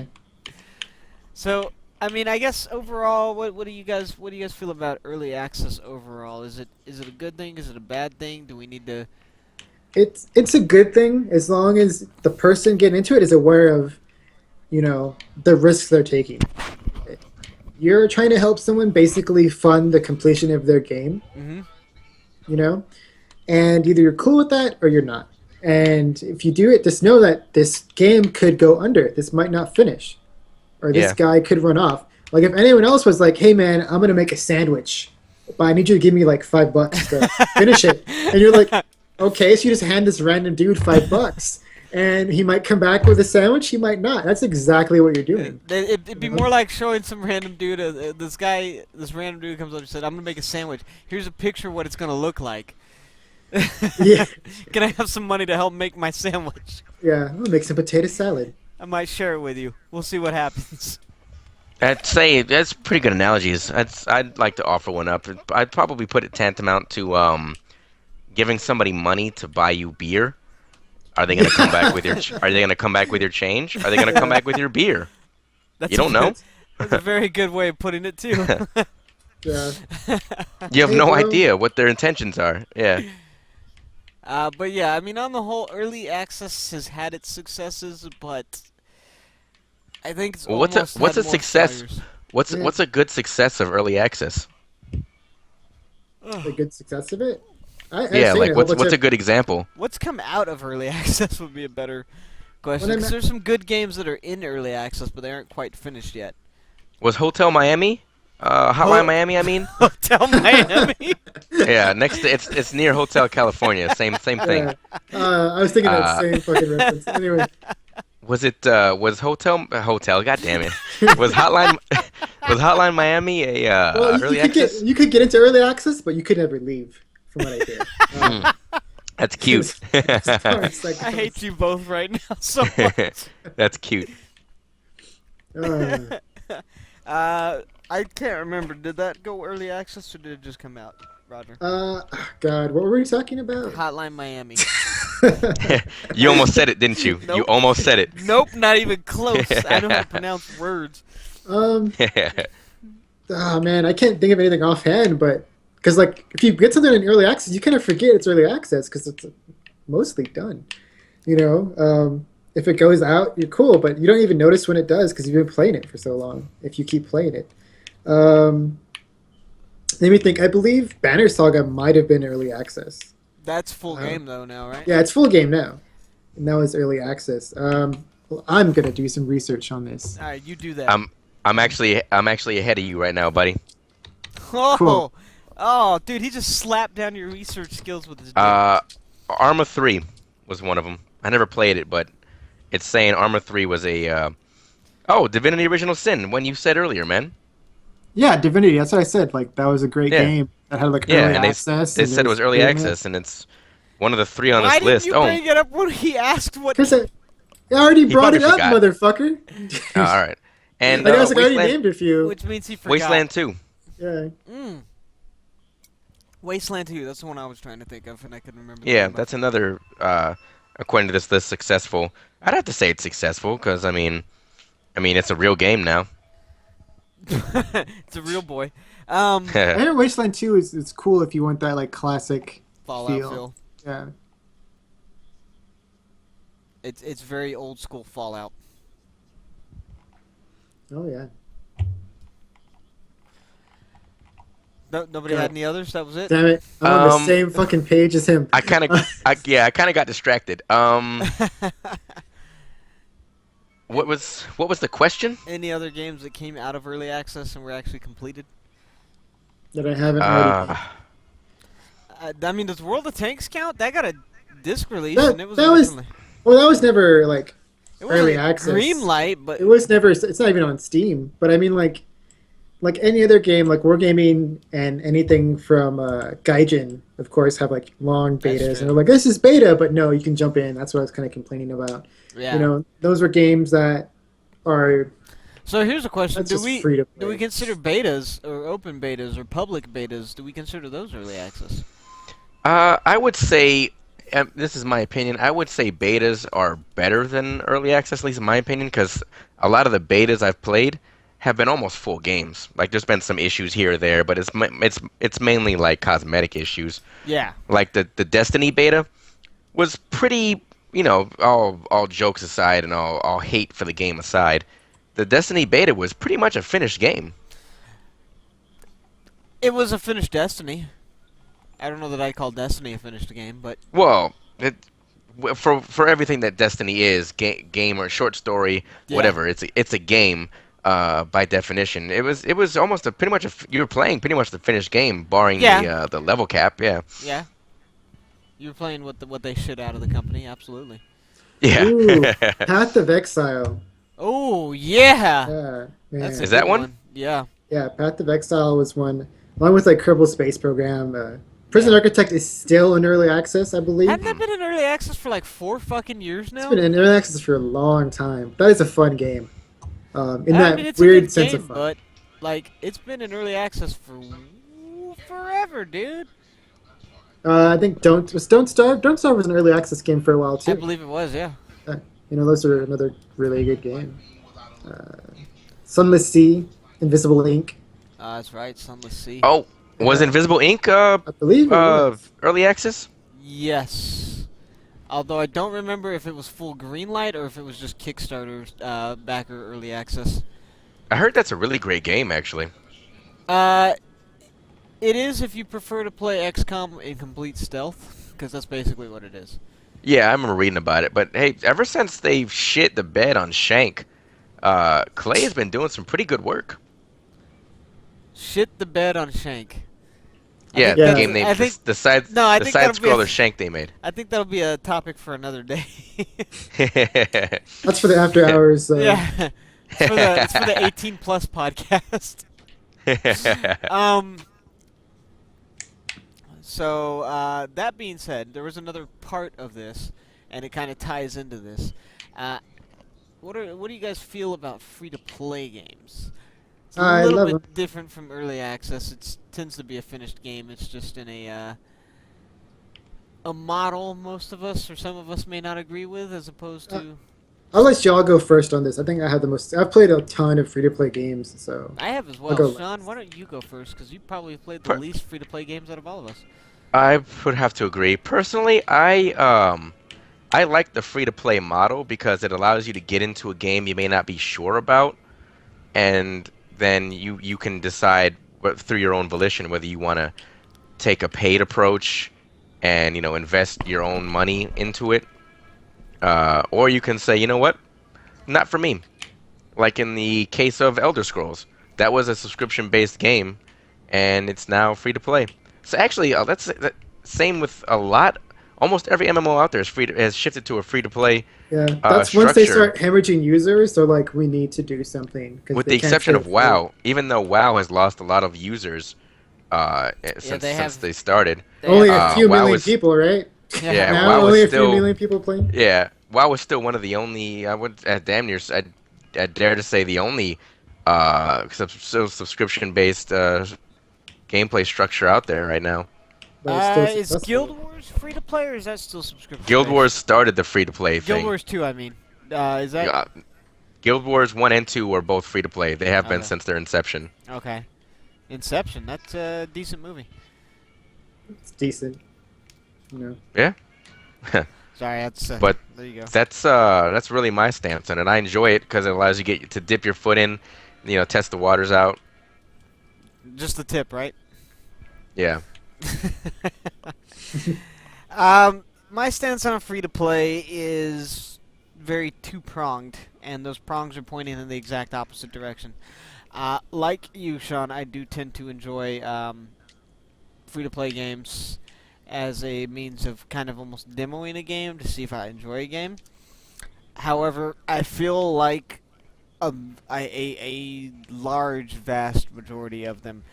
So, I mean, I guess overall, what do you guys feel about early access overall? Is it a good thing? Is it a bad thing? Do we need to?
It's a good thing as long as the person getting into it is aware of, the risks they're taking. You're trying to help someone basically fund the completion of their game, and either you're cool with that or you're not. And if you do it, just know that this game could go under. This might not finish, or this guy could run off. Like if anyone else was like, "Hey man, I'm gonna make a sandwich, but I need you to give me like $5 to finish it," and you're like, "Okay," so you just hand this random dude $5, and he might come back with a sandwich. He might not. That's exactly what you're doing.
It'd be more like showing some random dude. This random dude comes up and said, "I'm gonna make a sandwich. Here's a picture of what it's gonna look like."
Yeah.
Can I have some money to help make my sandwich?
Yeah, I'm gonna make some potato salad.
I might share it with you. We'll see what happens.
I'd say that's pretty good analogies. I'd like to offer one up. I'd probably put it tantamount to giving somebody money to buy you beer. Are they gonna come back with your? Are they gonna come back with your change? Are they gonna come back with your beer? You don't know.
That's a very good way of putting it too.
Yeah.
You have
Hey,
no
bro.
idea what their intentions are. Yeah.
But yeah, I mean, on the whole, early access has had its successes, but I think it's
Well,
almost
what's a
had more
success?
failures.
What's a good success of early access?
The good success of it. I've
Yeah,
seen
like
a whole
what's
bunch
a
of-
good example?
What's come out of early access would be a better question.
When I
'Cause
ma-
there's some good games that are in early access, but they aren't quite finished yet.
Was Hotel Miami? Hotline Miami, I mean.
Hotel Miami.
Yeah, next to, it's near Hotel California. Same thing.
Yeah. I was thinking that same fucking reference. Anyway,
Was it was Hotel? God damn it. Was Hotline Miami a
well,
early access?
you could get into early access, but you could never leave, from what I hear.
That's cute.
I hate you both right now so much.
That's cute.
I can't remember. Did that go early access or did it just come out, Roger?
God, what were we talking about?
Hotline Miami.
You almost said it, didn't you?
Nope.
You almost said it.
Nope, not even close. I know how to pronounce words.
Oh man, I can't think of anything offhand, but because like if you get something in early access, you kind of forget it's early access because it's mostly done. If it goes out, you're cool, but you don't even notice when it does because you've been playing it for so long. If you keep playing it, let me think. I believe Banner Saga might have been early access.
That's full game though now, right?
Yeah, it's full game now, and that was early access. Well, I'm gonna do some research on this.
All right, you do that.
I'm actually ahead of you right now, buddy.
Oh,
Cool.
oh, dude, he just slapped down your research skills with his dick.
Arma 3 was one of them. I never played it, but it's saying Arma 3 was a Divinity Original Sin, one you said earlier, man.
Yeah, Divinity. That's what I said. Like that was a great game that had like early
and
access.
they
and
said it was early
payment.
access, and it's one of the 3 on
Why
this list.
didn't you bring it up when he asked what?
Because I already brought it
probably
up,
forgot.
motherfucker.
All right. And
I already
Wasteland,
named a few.
Which means he forgot.
Wasteland 2.
Yeah.
Wasteland 2. That's the one I was trying to think of, and I couldn't remember. the
Yeah,
name of
that's another, according to this list, successful. I'd have to say it's successul, because, I mean, it's a real game now.
it. It's a real boy.
I know Wasteland 2 is it's cool if you want that like classic
Fallout
feel.
feel.
Yeah.
It's very old school Fallout.
Oh yeah.
No, nobody had any others. That was it.
Damn it! I'm on the same fucking page as him.
I kind of got distracted. What was the question?
Any other games that came out of early access and were actually completed?
That I haven't already.
I mean, does World of Tanks count? That got a disc release,
That-
and it was
that was-
originally-
Well, that was never like
it
early
wasn't
access.
green light, but
it was never. It's not even on Steam. But I mean, like any other game, like Wargaming and anything from Gaijin, of course, have like long
That's
betas,
true.
and they're like, "This is beta," but no, you can jump in. That's what I was kind of complaining about.
yeah.
You know, those were games that are
So here's a question:
That's just free to
do we
play.
consider betas or open betas or public betas? Do we consider those early access?
I would say, this is my opinion. I would say betas are better than early access, at least in my opinion, because a lot of the betas I've played have been almost full games. Like there's been some issues here or there, but it's mainly like cosmetic issues.
Yeah.
Like the Destiny beta was pretty, all jokes aside and all hate for the game aside, the Destiny beta was pretty much a finished game.
It was a finished Destiny. I don't know that I'd call Destiny a finished game, but
Well, for everything that Destiny is, game or short story,
yeah.
whatever, it's a game. By definition, it was almost pretty much you were playing pretty much the finished game, barring
Yeah.
the level cap. Yeah,
Yeah. You were playing what they shit out of the company, absolutely.
yeah.
Ooh, Path of Exile.
Oh yeah,
Yeah,
that's a
man.
Is that
good
one?
Yeah.
Yeah, Path of Exile was one, along with like Kerbal Space Program. Prison
Yeah.
Architect is still in early access, I believe.
Hadn't that been in early access for like 4 fucking years
It's
now?
been in early access for a long time. That is a fun game. In
I
that
mean, it's
weird
a good
sense
game,
of fun.
but like it's been in early access for forever, dude.
I think Don't Starve. Don't Starve was an early access game for a while
I
too.
believe it was, yeah.
Those are another really good game. Uh, Sunless Sea, Invisible Ink.
That's right, Sunless Sea.
Oh, was
Yeah,
Invisible Ink
I believe it was.
early access?
Yes. Although I don't remember if it was full green light or if it was just Kickstarter backer early access.
I heard that's a really great game, actually.
Uh, it is if you prefer to play XCOM in complete stealth, because that's basically what it is.
Yeah, I remember reading about it. But hey, ever since they've shit the bed on Shank, Clay has been doing some pretty good work.
Shit the bed on Shank. I
Yeah,
think
the
Yeah.
game they
I think
the side
no, I
the
think
side
that'll be a
scroller Shank they made.
I think that'll be a topic for another day.
That's for the after hours.
Yeah, it's for the 18 plus podcast. Um. So that being said, there was another part of this, and it kind of ties into this. Uh, what do you guys feel about free to play games? It's a
I
little
love
bit
'em.
different from early access. It tends to be a finished game. It's just in a model most of us or some of us may not agree with, as opposed to.
I'll let y'all go first on this. I think I have the most. I've played a ton of free to play games, so
I have as
I'll
well.
go
Sean,
last.
why don't you go first? Because you probably played the
Per-
least free to play games out of all of us.
I would have to agree. Personally, I like the free to play model because it allows you to get into a game you may not be sure about, and then you can decide through your own volition whether you want to take a paid approach and invest your own money into it, or you can say, you know what, not for me. Like in the case of Elder Scrolls, that was a subscription-based game, and it's now free to play. So actually, that's that same with a lot. Almost every MMO out there has shifted to a free to play
yeah, that's once they
structure,
start hemorrhaging users. They're like, we need to do something because
with
they
the
can't
exception
stay
of
afloat.
WoW. Even though WoW has lost a lot of users
Yeah,
since they started.
Only a
Uh,
few
WoW
million
is
people, right?
yeah,
Now
WoW
only
is
a few
still
million people playing.
yeah, WoW is still one of the only I would damn near I dare to say the only subscription based gameplay structure out there right now.
But it's still
Is
successful.
Guild Wars free to play or is that still subscription?
Guild
based?
Wars started the free to play
Guild
thing.
Wars 2, I mean. Is that
Yeah, Guild Wars 1 and 2 are both free to play. They have been
Okay.
since their inception.
okay? Inception. That's a decent movie.
It's decent. You know.
Yeah.
Sorry, that's.
But
there you go.
that's really my stance on it. I enjoy it because it allows you to dip your foot in, test the waters out.
Just the tip, right?
Yeah.
My stance on free to play is very two-pronged, and those prongs are pointing in the exact opposite direction. Like you, Sean, I do tend to enjoy free-to-play games as a means of kind of almost demoing a game to see if I enjoy a game. However, I feel like a large, vast majority of them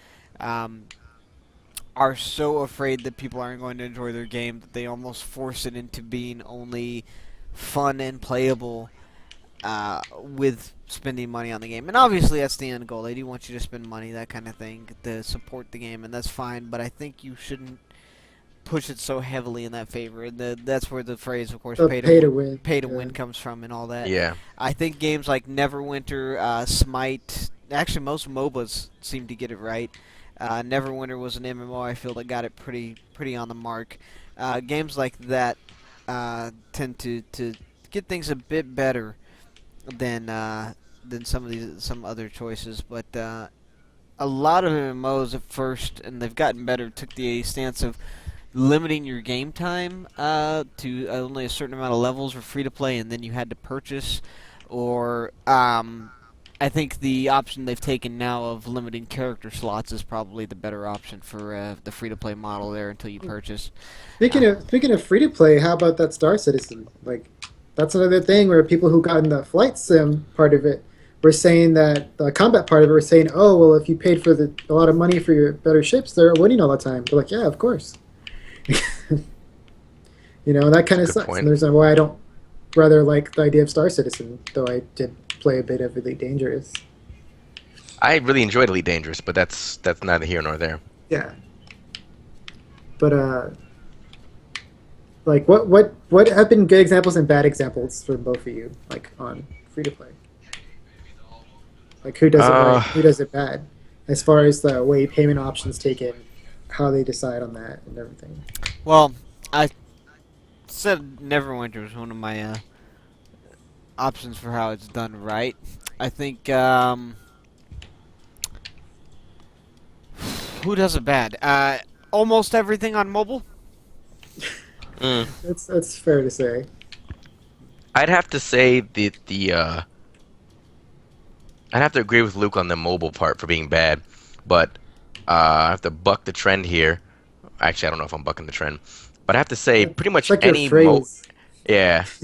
are so afraid that people aren't going to enjoy their game that they almost force it into being only fun and playable with spending money on the game. And obviously that's the end goal. They do want you to spend money, that kind of thing, to support the game, and that's fine. But I think you shouldn't push it so heavily in that favor. And that's where the phrase, of course,
The
pay
pay to
to
win.
pay to
Yeah.
win comes from, and all that.
Yeah.
I think games like Neverwinter, Smite, actually most MOBAs seem to get it right. Neverwinter was an MMO I feel that got it pretty on the mark. Games like that tend to get things a bit better than some other choices. But a lot of MMOs at first, and they've gotten better, took the stance of limiting your game time to only a certain amount of levels for free to play, and then you had to purchase. Or I think the option they've taken now of limiting character slots is probably the better option for the free to play model there until you purchase.
Speaking of free to play, how about that Star Citizen? Like, that's another thing where people who got in the flight sim part of it were saying that the combat part of it were saying, oh well, if you paid for a lot of money for your better ships, they're winning all the time. They're like, yeah, of course. That kind of
That's a good
sucks.
point.
And there's why I don't rather like the idea of Star Citizen, though I did play a bit of Elite Dangerous.
I really enjoyed Elite Dangerous, but that's neither here nor there.
Yeah. But like what have been good examples and bad examples for both of you, like on free to play? Like who does it right, who does it bad, as far as the way payment options taken, how they decide on that and everything.
Well, I said Neverwinter was one of my options for how it's done right. I think who does it bad? Almost everything on mobile.
Mm.
That's fair to say.
I'd have to say I'd have to agree with Luke on the mobile part for being bad, but I have to buck the trend here. Actually, I don't know if I'm bucking the trend, but I have to say pretty
It's
much
like your
any
phrase.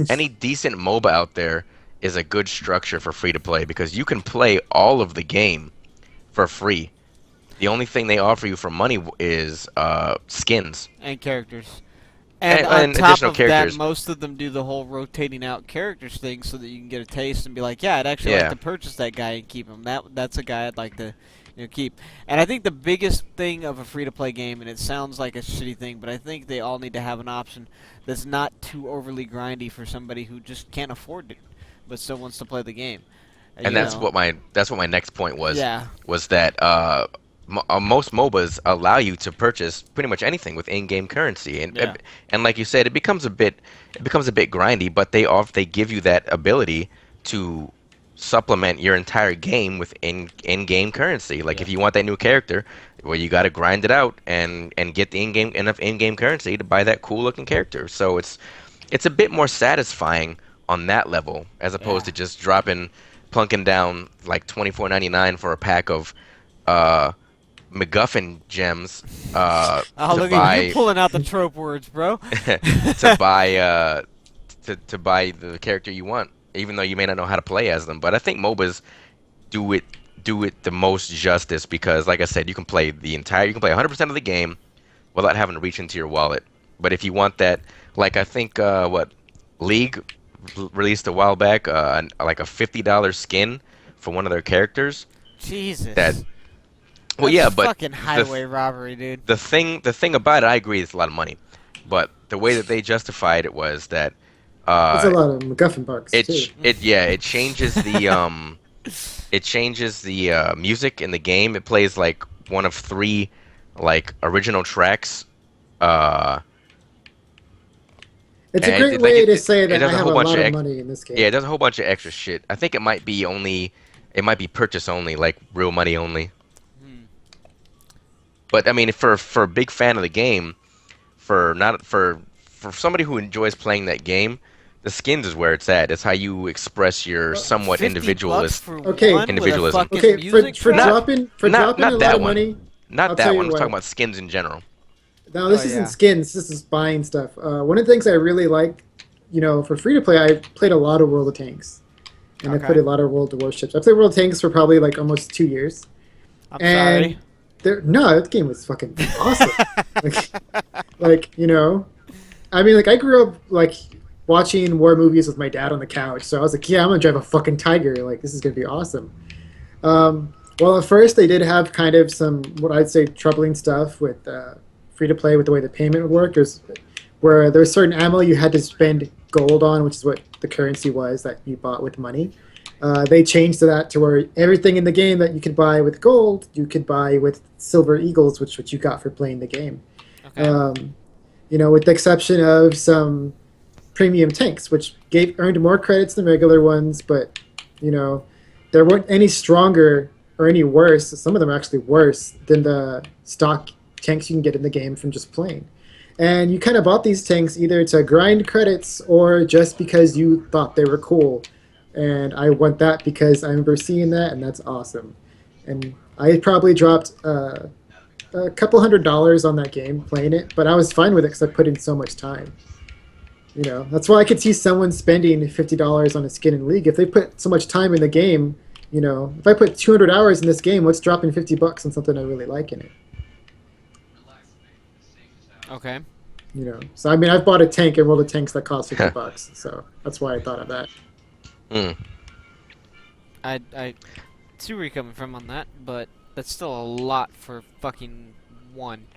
any decent MOBA out there is a good structure for free to play because you can play all of the game for free. The only thing they offer you for money is skins
And characters. And on
and
top
additional
of
characters.
that, most of them do the whole rotating out characters thing so that you can get a taste and be like, yeah, I'd actually like
Yeah.
to purchase that guy and keep him. That's a guy I'd like to keep. And I think the biggest thing of a free-to-play game, and it sounds like a shitty thing, but I think they all need to have an option that's not too overly grindy for somebody who just can't afford it but still wants to play the game.
And
You
that's
know?
what my next point was.
Yeah.
Was that most MOBAs allow you to purchase pretty much anything with in-game currency,
Yeah.
and like you said, it becomes a bit grindy, but they give you that ability to supplement your entire game with in-game currency. Like if
Yeah.
you want that new character, well, you got to grind it out and get the enough in-game currency to buy that cool-looking character. So it's a bit more satisfying on that level as opposed
Yeah.
to just plunking down like $24.99 for a pack of MacGuffin gems
Oh,
to
look at you
buy
pulling out the trope words, bro.
to buy to buy the character you want, even though you may not know how to play as them. But I think MOBAs do it the most justice because, like I said, you can play 100% of the game without having to reach into your wallet. But if you want that, like I think League released a while back, like a $50 skin for one of their characters.
Jesus.
That well,
That's
yeah, but
fucking highway robbery, dude.
the thing about it, I agree, it's a lot of money. But the way that they justified it was that
There's a lot of MacGuffin bugs too.
it changes the music in the game. It plays like one of three like original tracks.
It's a
and
great
it- like,
way
it-
to
it-
say
it
that
does
I
a
have
whole
a
bunch
lot
of
of
ex-
money in this game.
Yeah, there's a whole bunch of extra shit. I think it might be purchase only, like real money only.
Hmm.
But I mean, for a big fan of the game, for somebody who enjoys playing that game, the skins is where it's at. It's how you express your
Well,
somewhat
50
individualist.
bucks for
Okay.
one with a
Individualism.
fucking
Okay,
music
for
track?
dropping
not
a lot
that
of
one.
money.
Not
I'll
that
tell
one.
you
I'm talking
what.
about skins in general.
Now this
Oh,
isn't
yeah.
skins. This is buying stuff. One of the things I really like, for free to play, I played a lot of World of Tanks, and I
Okay.
played a lot of World of Warships. I played World of Tanks for probably like almost 2 years.
I'm
And
sorry.
no, that game was fucking awesome. like, I mean, like I grew up like watching war movies with my dad on the couch. So I was like, yeah, I'm gonna drive a fucking tiger. Like this is gonna be awesome. Well, at first they did have kind of some what I'd say troubling stuff with free to play with the way the payment would work. Where there's certain ammo you had to spend gold on, which is what the currency was that you bought with money. They changed to that to where everything in the game that you could buy with gold, you could buy with silver eagles, which you got for playing the game.
Okay.
With the exception of some premium tanks, which earned more credits than regular ones, but there weren't any stronger or any worse. Some of them are actually worse than the stock tanks you can get in the game from just playing. And you kind of bought these tanks either to grind credits or just because you thought they were cool. And I want that because I remember seeing that, and that's awesome. And I probably dropped a couple $100 on that game playing it, but I was fine with it because I put in so much time. That's why I could see someone spending $50 on a skin in League if they put so much time in the game. If I put 200 hours in this game, what's dropping $50 on something I really like in it?
Okay.
So I mean, I've bought a tank and World of Tanks that cost $50, so that's why I thought of that.
I see where you're coming from on that, but that's still a lot for fucking one.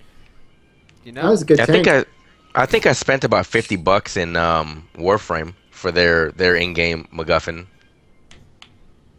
That was a good tank.
I think I spent about $50 in Warframe for their in-game MacGuffin.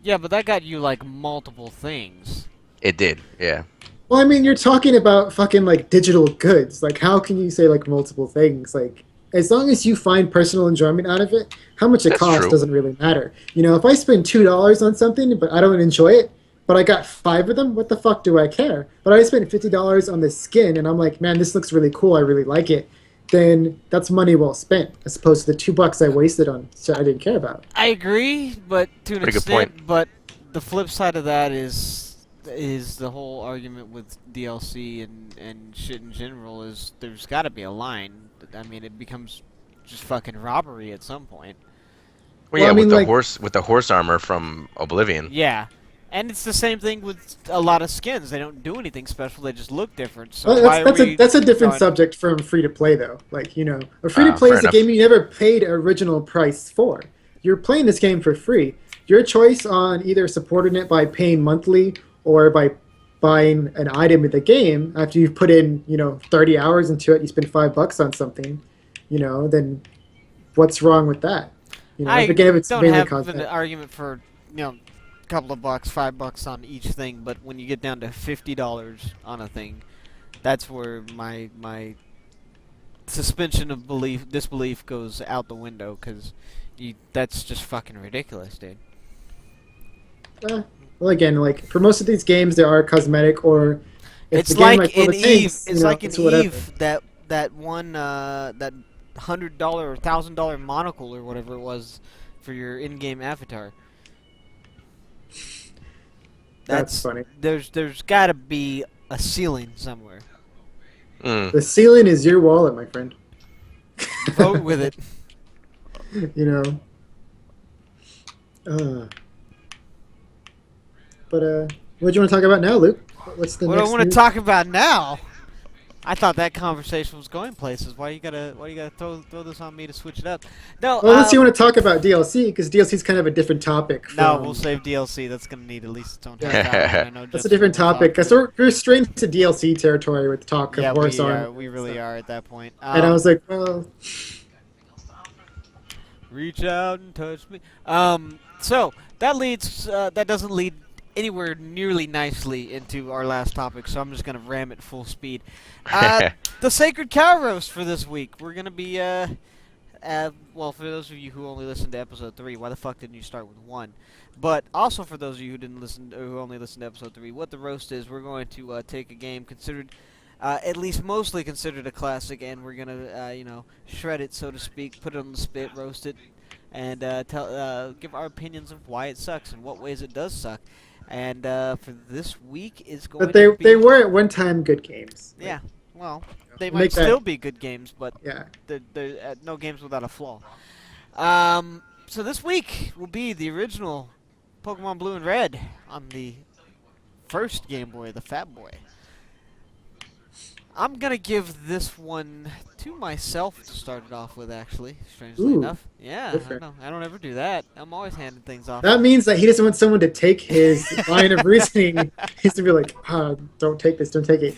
Yeah, but that got you like multiple things.
It did, yeah.
Well, I mean, you're talking about fucking like digital goods. Like, how can you say like multiple things? Like, as long as you find personal enjoyment out of it, how much it costs doesn't really matter. If I spend $2 on something but I don't enjoy it, but I got 5 of them, what the fuck do I care? But I spent $50 on this skin and I'm like, man, this looks really cool. I really like it. Then that's money well spent, as opposed to the $2 I wasted on shit I didn't care about.
I agree, but to an extent. But the flip side of that is the whole argument with DLC and shit in general is there's got to be a line. I mean, it becomes just fucking robbery at some point.
Well, yeah, I mean, with the horse armor from Oblivion.
Yeah. And it's the same thing with a lot of skins. They don't do anything special. They just look different. So
that's a different subject from free to play, though. Like a free to play is a game you never paid original price for. You're playing this game for free. Your choice on either supporting it by paying monthly or by buying an item in the game after you've put in 30 hours into it, you spend $5 on something, then what's wrong with that?
I
again, it's
don't
mainly
have
content.
an argument for couple of bucks, $5 on each thing, but when you get down to $50 on a thing, that's where my suspension of disbelief goes out the window, because that's just fucking ridiculous, dude.
Well, again, like for most of these games, they are cosmetic, or
it's like in Eve. It's like in Eve that one that $100 or $1,000 monocle or whatever it was for your in-game avatar.
That's funny.
There's got to be a ceiling somewhere.
The ceiling is your wallet, my friend.
Vote with it.
But what do you want to talk about now, Luke? What's the
what
next
I want to
news?
talk about now? I thought that conversation was going places. Why you gotta throw this on me to switch it up? No.
Well, unless you want to talk about DLC, because DLC is kind of a different topic.
No, we'll save DLC. That's gonna need at least its own time.
That's a different topic. Because we're straight into DLC territory with talk of Horse Arm.
We really are at that point.
And I was like, well,
reach out and touch me. So that doesn't lead anywhere nearly nicely into our last topic, so I'm just gonna ram it full speed. The Sacred Cow Roast for this week. We're gonna be well, for those of you who only listened to episode 3, why the fuck didn't you start with 1? But also for those of you who only listened to episode 3, what the roast is, we're going to take a game considered, at least mostly considered a classic, and we're gonna shred it, so to speak, put it on the spit, roast it, and give our opinions of why it sucks and what ways it does suck. And for this week is going
but
to be...
they were at one time good games.
Yeah, well, they might still be good games, but
yeah,
they're no games without a flaw. So this week will be the original Pokemon Blue and Red on the first Game Boy, the Fat Boy. I'm gonna give this one to myself to start it off with, actually, strangely
Ooh,
enough. Yeah, I
different.
know. I don't ever do that. I'm always handing things off.
That means that he doesn't want someone to take his line of reasoning. He's to be like, don't take this, don't take it.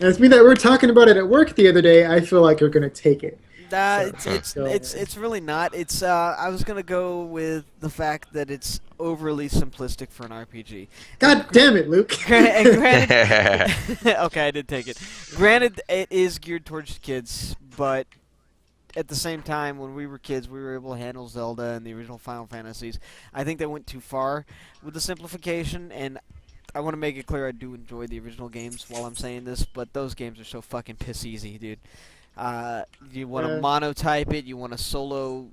And it's me that we're talking about it at work the other day. I feel like you're gonna take it.
Nah,
So go ahead.
it's really not. It's I was gonna go with the fact that it's overly simplistic for an RPG. And
God damn it, Luke.
granted, okay, I did take it. Granted, it is geared towards kids, but at the same time, when we were kids, we were able to handle Zelda and the original Final Fantasies. I think they went too far with the simplification, and I want to make it clear I do enjoy the original games while I'm saying this, but those games are so fucking piss easy, dude. You want to
Uh,
monotype it, you want to solo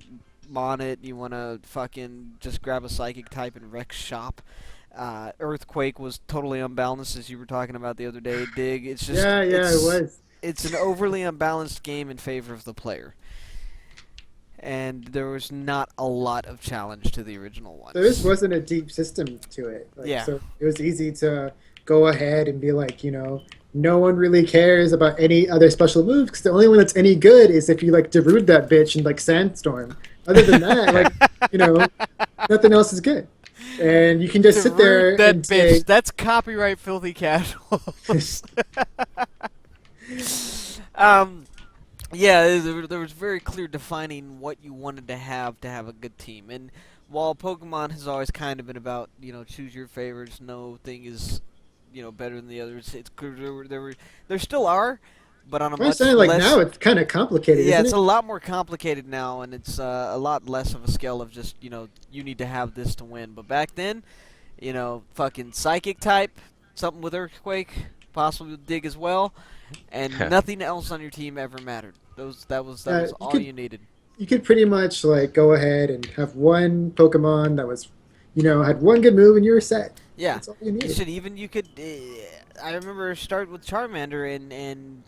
mon it, you want to fucking just grab a psychic type and wreck shop. Earthquake was totally unbalanced, as you were talking about the other day. Dig, it's just
yeah, it was.
it's an overly unbalanced game in favor of the player, and there was not a lot of challenge to the original ones.
So this wasn't a deep system to it. Like,
Yeah.
So it was easy to go ahead and be like, no one really cares about any other special moves because the only one that's any good is if you like Darude that bitch in like Sandstorm. Other than that, nothing else is good. And you can just sit there
that
and
bitch.
say,
That's copyright filthy casuals. um, yeah, there was very clear defining what you wanted to have a good team. And while Pokemon has always kind of been about, choose your favorites, no thing is, better than the others. It's clear there still are, but on a
I'm
much
saying like
less.
now it's kind of complicated,
Yeah,
isn't
it's
it?
a lot more complicated now, and it's a lot less of a scale of just, you need to have this to win. But back then, fucking psychic type, something with earthquake, possibly with dig as well, and nothing else on your team ever mattered. That was
You
all
could
you needed.
you could pretty much like go ahead and have one Pokemon that was, had one good move and you were set.
Yeah,
That's all you needed.
you could. I remember start with Charmander and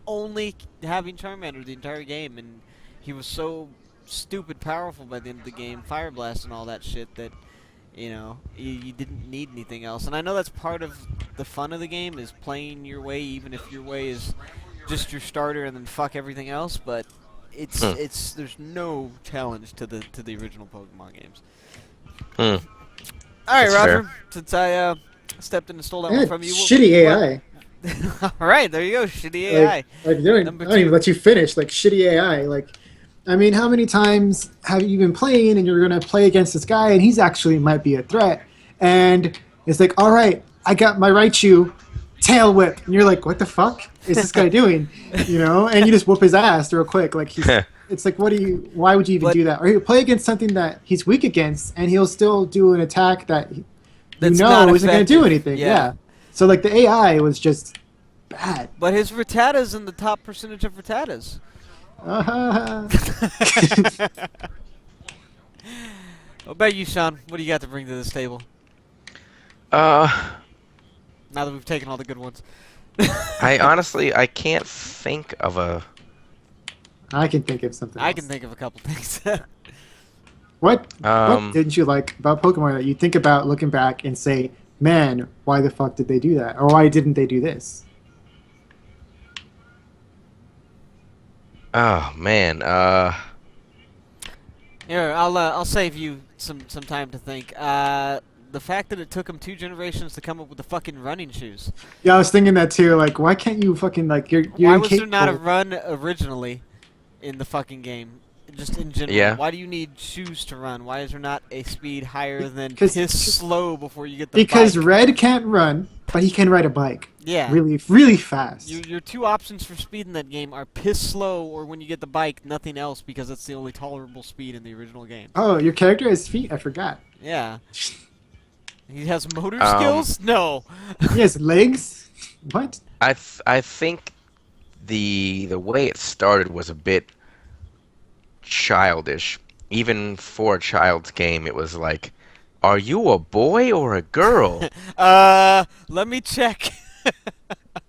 only having Charmander the entire game, and he was so stupid powerful by the end of the game, Fire Blast and all that shit that you didn't need anything else. And I know that's part of the fun of the game is playing your way, even if your way is just your starter and then fuck everything else. But it's there's no challenge to the original Pokemon games.
Hmm.
All right,
That's
Roger.
fair.
Since I stepped in and stole that
Yeah,
one from you,
shitty AI.
All right, there you go. Shitty AI.
Like they don't,
Number
I don't even
two.
let you finish. Like shitty AI. Like, I mean, how many times have you been playing and you're gonna play against this guy and he's actually might be a threat, and it's like, all right, I got my Raichu, tail whip, and you're like, what the fuck is this guy doing? And you just whoop his ass real quick. Like he's. It's like, why would you even
But-
do that? Or you play against something that he's weak against, and he'll still do an attack that
That's not
isn't going to do
effective.
anything.
Yeah.
Yeah. So like the AI was just bad.
But his Rattatas in the top percentage of Rattatas. What about you, Sean? What do you got to bring to this table?
Uh,
Now that we've taken all the good ones.
I honestly I can't think of a.
I can think of something.
I
else.
can think of a couple things.
What
Um,
didn't you like about Pokemon that you think about looking back and say, man, why the fuck did they do that? Or why didn't they do this?
Oh man.
Here, I'll save you some time to think. The fact that it took them 2 generations to come up with the fucking running shoes.
Yeah, I was thinking that too. Like, why can't you fucking like you're
Why was there not a
incapable-
run originally in the fucking game? Just in general.
Yeah.
Why do you need shoes to run? Why is there not a speed higher than
Because-
piss slow before you get the
because
bike?
Red can't run, but he can ride a bike
Yeah.
really, really fast.
Your 2 options for speed in that game are piss slow or when you get the bike, nothing else because that's the only tolerable speed in the original game.
Oh, your character has feet. I forgot.
Yeah. He has motor
Um,
skills? No.
He has legs. What?
I think the way it started was a bit childish. Even for a child's game, it was like, are you a boy or a girl?
Let me check.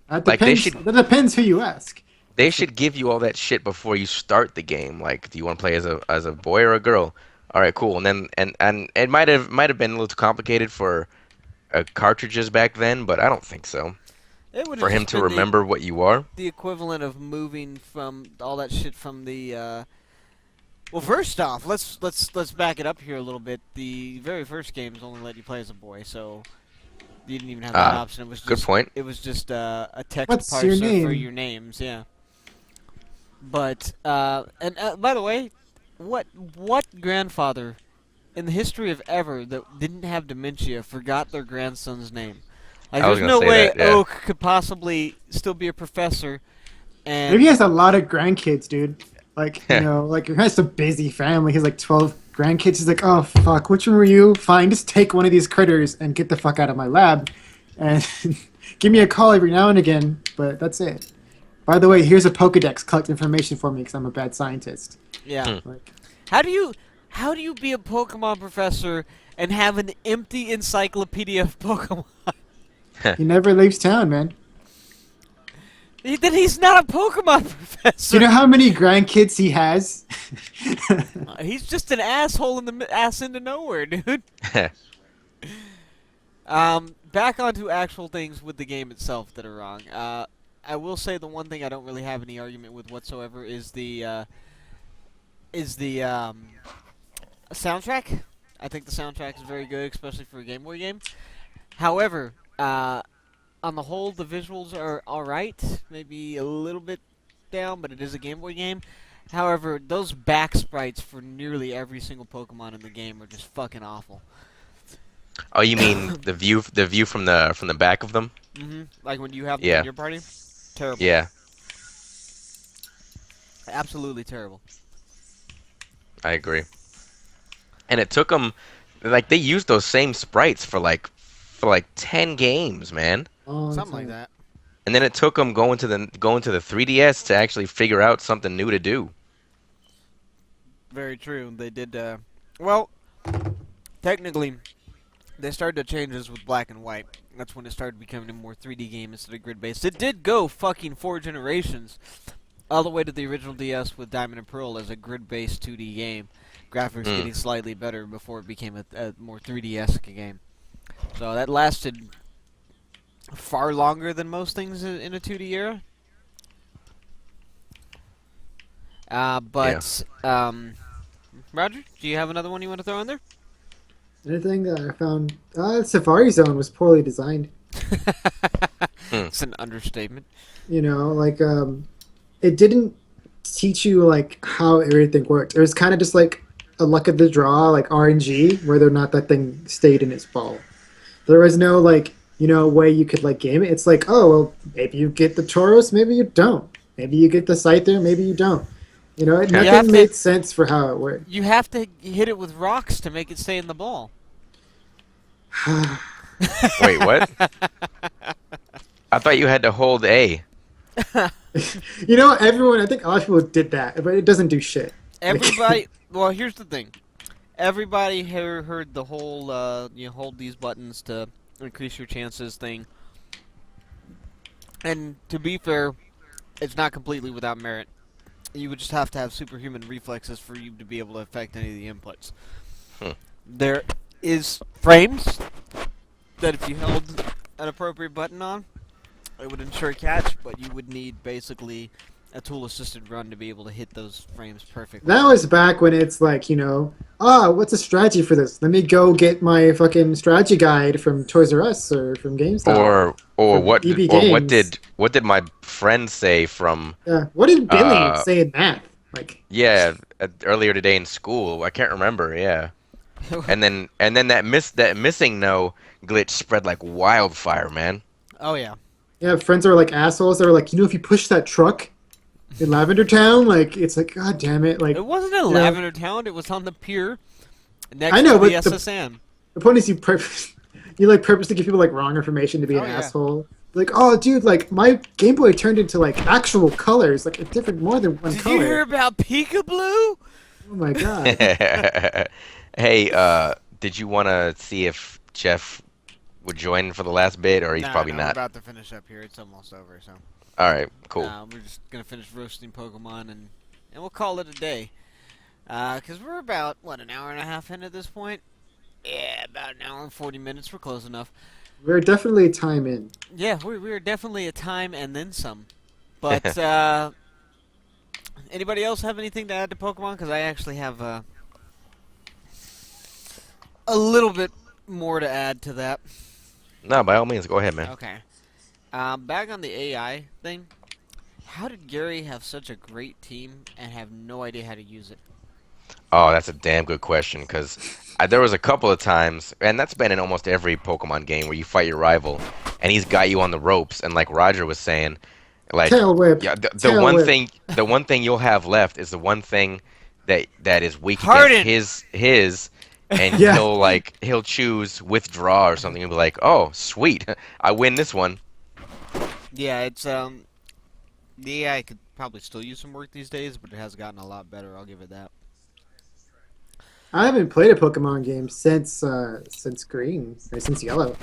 That
Like, they
depends.
should-
That depends who you ask.
They should give you all that shit before you start the game. Like, do you want to play as a boy or a girl? All right, cool. And then and it might have been a little too complicated for cartridges back then, but I don't think so.
It would
for
have
him
just
to
been
remember what you are.
the equivalent of moving from all that shit from the. Well, first off, let's back it up here a little bit. The very first games only let you play as a boy, so you didn't even have that
Ah,
option.
good point.
It was just a text
What's your
parser for
name?
your names, yeah. But and by the way, what grandfather in the history of ever that didn't have dementia forgot their grandson's name? Like,
I was
there's
gonna
no
say
way
that. Yeah.
Oak could possibly still be a professor.
Maybe he
And
has a lot of grandkids, dude. Like, like your guy's a busy family. He has like 12 grandkids. He's like, oh fuck, which one were you? Fine, just take one of these critters and get the fuck out of my lab, and give me a call every now and again. But that's it. By the way, here's a Pokedex. Collect information for me because I'm a bad scientist.
yeah,
Hmm.
Like,
how do you be a Pokemon professor and have an empty encyclopedia of Pokemon?
he never leaves town, man.
Then he's not a Pokemon
Do
professor.
you know how many grandkids he has?
He's just an asshole in the ass into nowhere, dude. Back onto actual things with the game itself that are wrong. I will say the one thing I don't really have any argument with whatsoever is the soundtrack. I think the soundtrack is very good, especially for a Game Boy game. However, on the whole, the visuals are alright. Maybe a little bit down, but it is a Game Boy game. However, those back sprites for nearly every single Pokemon in the game are just fucking awful.
Oh, you mean the view from the back of them?
Like when you have them
Yeah.
in your party? Terrible.
Yeah,
Absolutely terrible.
I agree. And it took them, like they used those same sprites for like 10 games, man.
Something like that.
And then it took them going to the 3DS to actually figure out something new to do.
Very true. They did, well, technically, they started to change this with Black and White. That's when it started becoming a more 3D game instead of grid-based. It did go fucking 4 generations, all the way to the original DS with Diamond and Pearl as a grid-based 2D game. Graphics getting slightly better before it became a more 3D-esque game. So that lasted far longer than most things in a 2D era. Roger, do you have another one you want to throw in there?
Anything that I found, Safari Zone was poorly designed.
It's an understatement.
You know, like it didn't teach you like how everything worked. It was kind of just like a luck of the draw, like RNG, whether or not that thing stayed in its ball. There was no like way you could like game it. It's like, oh well, maybe you get the Tauros, maybe you don't. Maybe you get the Scyther, maybe you don't. Nothing made sense for how it worked.
You have to hit it with rocks to make it stay in the ball.
Wait, what? I thought you had to hold A.
Everyone, I think a lot of people did that, but it doesn't do shit.
Everybody, well, here's the thing. Everybody heard the whole, you hold these buttons to increase your chances thing. And to be fair, it's not completely without merit. You would just have to have superhuman reflexes for you to be able to affect any of the inputs. There is frames that if you held an appropriate button on, it would ensure a catch, but you would need basically a tool-assisted run to be able to hit those frames perfectly.
That was back when it's like, what's a strategy for this? Let me go get my fucking strategy guide from Toys R Us or from GameStop.
Or
From
what
EB
or what
Games.
did my friend say from
Yeah. What did Billy say in math? Like,
earlier today in school? I can't remember. Yeah. And then that missing no glitch spread like wildfire, man.
Oh, yeah.
yeah, friends are like assholes. They're like, if you push that truck in Lavender Town, like, it's like, god damn it. Like,
It wasn't in Lavender Town, it was on the pier next
I know,
to the
but
SSN.
the point is you purposely give people like wrong information to be an
Oh, yeah.
asshole. Like, oh, dude, like my Game Boy turned into like actual colors, like a different, more than one
Did
color.
you hear about Peekaboo?
Oh my god.
Hey, did you want to see if Jeff would join for the last bit, or he's probably
We're
not?
about to finish up here. It's almost over, so.
All right, cool.
We're just gonna finish roasting Pokemon and we'll call it a day. Cause we're about an hour and a half in at this point. Yeah, about an hour and 40 minutes. We're close enough.
We're definitely time in.
Yeah, we are definitely a time and then some. But anybody else have anything to add to Pokemon? Because I actually have a little bit more to add to that.
No, by all means, go ahead, man.
Okay. Back on the AI thing. How did Gary have such a great team and have no idea how to use it?
Oh, that's a damn good question because there was a couple of times, and that's been in almost every Pokemon game where you fight your rival, and he's got you on the ropes. And like Roger was saying, like,
Tail whip.
yeah,
Tail whip.
the one thing you'll have left is the one thing that is weak
Harden!
against his, and
Yeah.
he'll choose withdraw or something and be like, oh, sweet, I win this one.
Yeah, it's the AI could probably still use some work these days, but it has gotten a lot better. I'll give it that.
I haven't played a Pokemon game since Green or since Yellow.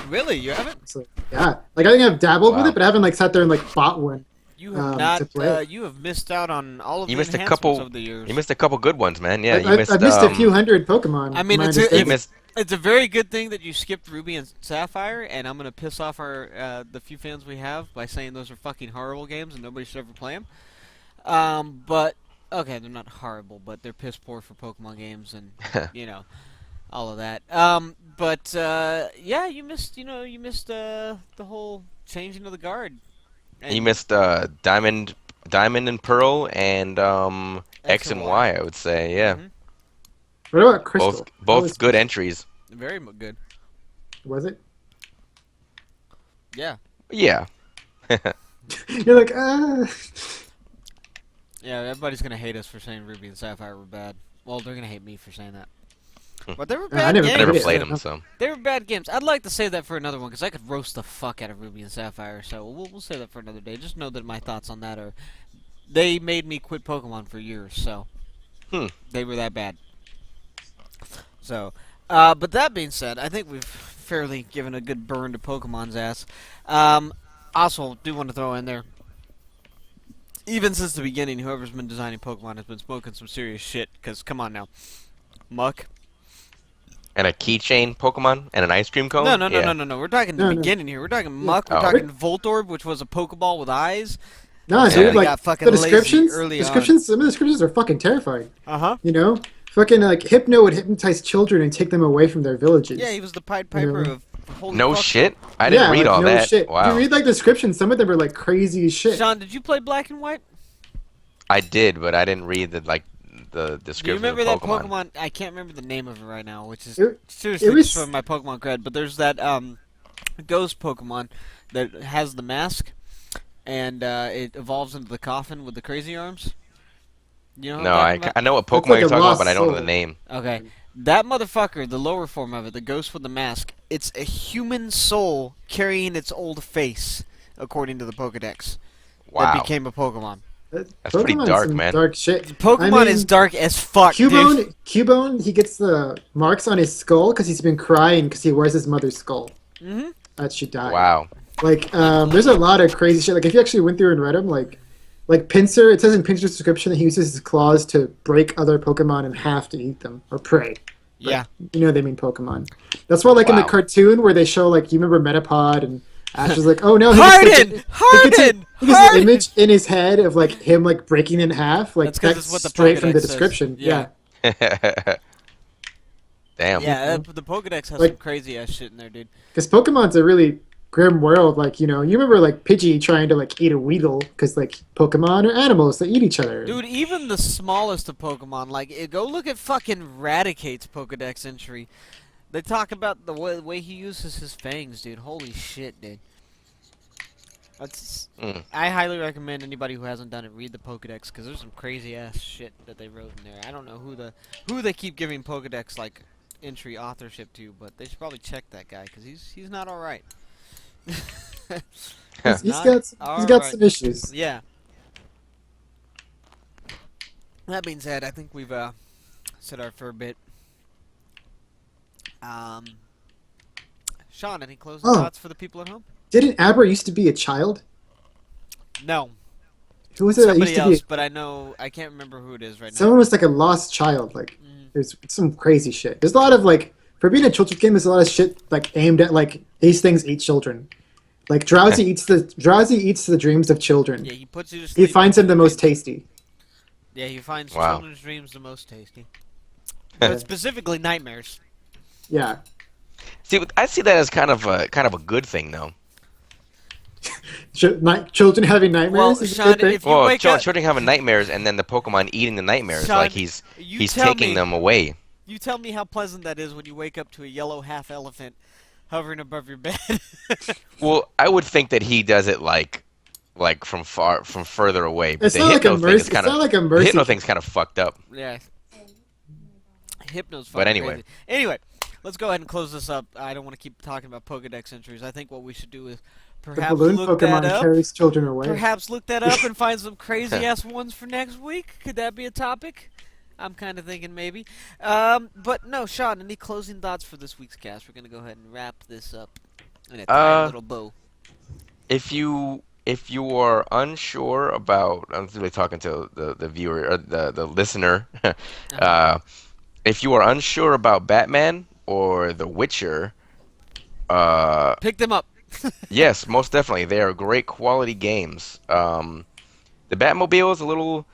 Really, you haven't?
So yeah, like I think I've dabbled with
Wow.
it, but I haven't like sat there and like bought one.
You have
To
not.
play.
You have missed out on all of
You
the
missed a
enhancements
couple.
over the years.
You missed a couple good ones, man. Yeah,
I've missed a few hundred Pokemon.
I mean,
from my
it's a-
You
understanding.
missed.
It's a very good thing that you skipped Ruby and Sapphire, and I'm gonna piss off our the few fans we have by saying those are fucking horrible games and nobody should ever play them. But okay, they're not horrible, but they're piss poor for Pokemon games, and you know all of that. But yeah, you missed. You missed the whole changing of the guard.
You missed Diamond and Pearl and X and Y, I would say. Yeah,
Mhm.
What about Crystal?
both good entries.
Very good.
Was it?
Yeah.
Yeah.
You're like, ah.
Yeah, everybody's gonna hate us for saying Ruby and Sapphire were bad. Well, they're gonna hate me for saying that. But they were
I
bad
never
games.
I never
Yeah.
played them, so.
They were bad games. I'd like to save that for another one because I could roast the fuck out of Ruby and Sapphire. So we'll save that for another day. Just know that my thoughts on that are, they made me quit Pokemon for years. So they were that bad. So, but that being said, I think we've fairly given a good burn to Pokemon's ass. Also, do want to throw in there, even since the beginning, whoever's been designing Pokemon has been smoking some serious shit. Because come on now, Muck.
And a keychain Pokemon and an ice cream cone?
No.
Yeah.
We're talking the
No, no.
beginning here. We're talking Muck. We're
Oh.
talking Voltorb, which was a Pokeball with eyes.
No,
Yeah.
dude,
They
like
got fucking
the
lazy
descriptions.
early
Descriptions. Some of the descriptions are fucking terrifying.
Uh-huh.
You know, fucking like Hypno would hypnotize children and take them away from their villages.
Yeah, he was the Pied Piper
Yeah.
of holy
No
fuck.
shit? I didn't read
like,
all
no
that.
Shit.
Wow.
You read like descriptions. Some of them are like crazy as shit.
Sean, did you play Black and White?
I did, but I didn't read the
Do you
description
remember
of
that
Pokemon.
Pokemon? I can't remember the name of it right now, which is
it
seriously
was-
just from my Pokemon cred. But there's that ghost Pokemon that has the mask, and it evolves into the coffin with the crazy arms. You know? What
No,
I'm talking
I know what
That's
Pokemon
like
you're
a
talking about,
lost
but I don't know
soul.
the name.
about? Okay, that motherfucker, the lower form of it, the ghost with the mask. It's a human soul carrying its old face, according to the Pokedex.
Wow.
That became a Pokemon.
That's pretty
Pokemon's
dark,
some
man.
Dark shit.
Pokemon
I mean,
is dark as fuck, dude.
Cubone, he gets the marks on his skull because he's been crying because he wears his mother's skull.
Mm-hmm.
That she died.
Wow.
Like, there's a lot of crazy shit. Like, if you actually went through and read them, like Pinsir, it says in Pinsir's description that he uses his claws to break other Pokemon in half to eat them or prey.
Yeah.
You know they mean Pokemon. That's why, like in the
Wow.
cartoon where they show, like, you remember Metapod and Ash is like, oh no, he
Harden!
He gets an image in his head of like him like breaking in half. Like
That's 'cause
that's
it's what the
straight from the
Pokédex says.
description.
Yeah.
Yeah.
Damn.
Yeah, the Pokedex has
Like-
some crazy ass shit in there, dude.
Because Pokemon's a really grim world. Like, you know, you remember like Pidgey trying to like eat a Weedle because like Pokemon are animals that eat each other.
Dude, even the smallest of Pokemon, like, go look at fucking Raticate's Pokedex entry. They talk about the way he uses his fangs, dude. Holy shit, dude. That's. I highly recommend anybody who hasn't done it read the Pokedex because there's some crazy ass shit that they wrote in there. I don't know who they keep giving Pokedex like entry authorship to, but they should probably check that guy because he's not all right.
He's
Not
got
alright.
some issues.
Yeah. That being said, I think we've said our fair bit. Sean, any closing
Oh.
thoughts for the people at home?
Didn't Aber used to be a child?
No,
Who was it that
somebody
used to
else,
be?
but I can't remember who it is right
Someone was like a lost child. Like
now.
there's some crazy shit. There's a lot of like for being a children's game, there's a lot of shit like aimed at like these things eat children. Like Drowsy eats the dreams of children.
Yeah, he puts you to
He
sleep.
finds them the most tasty.
Yeah, he finds
Wow.
children's dreams the most tasty. But specifically nightmares.
Yeah.
See, I see that as kind of a good thing, though.
Children having nightmares
Well,
is a
Sean,
good thing.
if you wake up,
children having nightmares, and then the Pokemon eating the nightmares,
Sean,
like he's
you tell
taking
me-
them away.
you tell me how pleasant that is when you wake up to a yellow half elephant hovering above your bed.
Well, I would think that he does it like from further away. But
It's
the
not like a
Hypno thing
mercy.
is
It's
kind
not
of
like a
the
mercy.
Hypno thing's kind of fucked up.
Yeah. Hypno's
But
fucking
anyway.
crazy. Anyway, let's go ahead and close this up. I don't want to keep talking about Pokedex entries. I think what we should do is
The
perhaps
balloon
look that
Pokemon
up.
carries children away.
Perhaps look that up and find some crazy ass ones for next week. Could that be a topic? I'm kind of thinking maybe. But no, Sean, any closing thoughts for this week's cast? We're gonna go ahead and wrap this up in a tiny little bow.
If you are unsure about, I'm really talking to the viewer or the listener. If you are unsure about Batman or The Witcher,
Pick them up.
yes, most definitely, they are great quality games. The Batmobile is a little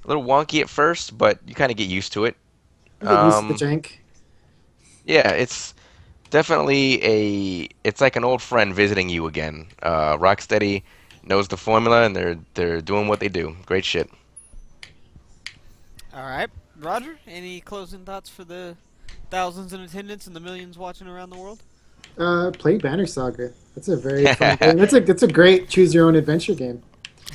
wonky at first, but you kind of get used to it.
I get used to the jank.
Yeah, it's definitely it's like an old friend visiting you again. Rocksteady knows the formula, and they're doing what they do. Great shit.
All right, Roger. Any closing thoughts for the thousands in attendance and the millions watching around the world?
Play Banner Saga. That's a very fun game. That's a great choose your own adventure game.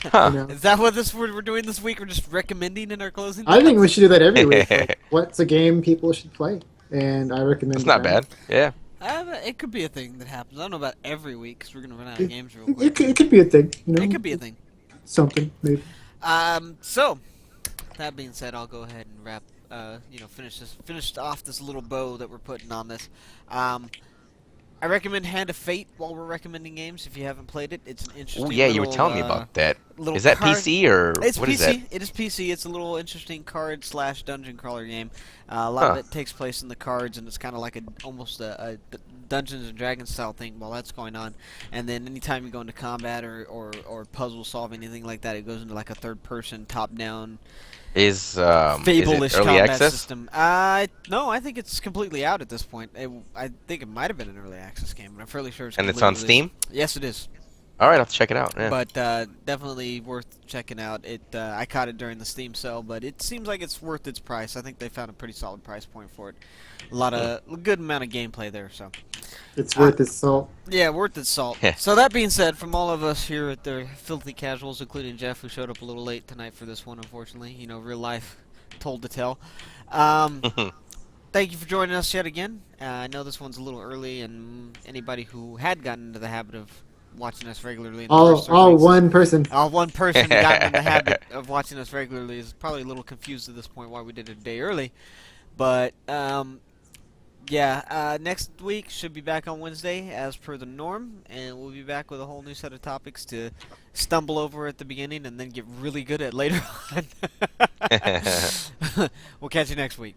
Huh.
You know?
Is that what we're doing this week? We're just recommending in our closing.
I think we should do that every week. Like, what's a game people should play? And I recommend.
It's not
Banner.
bad. Yeah.
It could be a thing that happens. I don't know about every week because we're gonna run out of games real
It
quick.
could be a thing. You know?
It could be a thing.
Something maybe.
So that being said, I'll go ahead and wrap. Finish off this little bow that we're putting on this. I recommend Hand of Fate while we're recommending games. If you haven't played it, it's an interesting.
Oh yeah, you were
little,
telling me about that.
little
Is that
card-
PC or
It's
what
PC.
is that?
It is PC. It's a little interesting card/dungeon crawler game. A lot of it takes place in the cards, and it's kind of like almost a Dungeons and Dragons style thing while that's going on. And then anytime you go into combat or puzzle solving, anything like that, it goes into like a third-person, top-down,
Is
Fable-ish
it early
combat
access?
system. No, I think it's completely out at this point. I think it might have been an early access game, but I'm fairly sure it's.
And it's on
completely
Steam?
released. Yes, it is.
All right, I'll have to check it out. Yeah.
But definitely worth checking out. I caught it during the Steam sale, but it seems like it's worth its price. I think they found a pretty solid price point for it. A good amount of gameplay there. So
It's worth its salt.
yeah, worth its salt.
Yeah.
So that being said, from all of us here at the Filthy Casuals, including Jeff, who showed up a little late tonight for this one, unfortunately, real life told to tell. Thank you for joining us yet again. I know this one's a little early, and anybody who had gotten into the habit of watching us regularly in the first 3
All
weeks-
one person.
one person who got in the habit of watching us regularly is probably a little confused at this point why we did it a day early. But, next week should be back on Wednesday as per the norm, and we'll be back with a whole new set of topics to stumble over at the beginning and then get really good at later on. We'll catch you next week.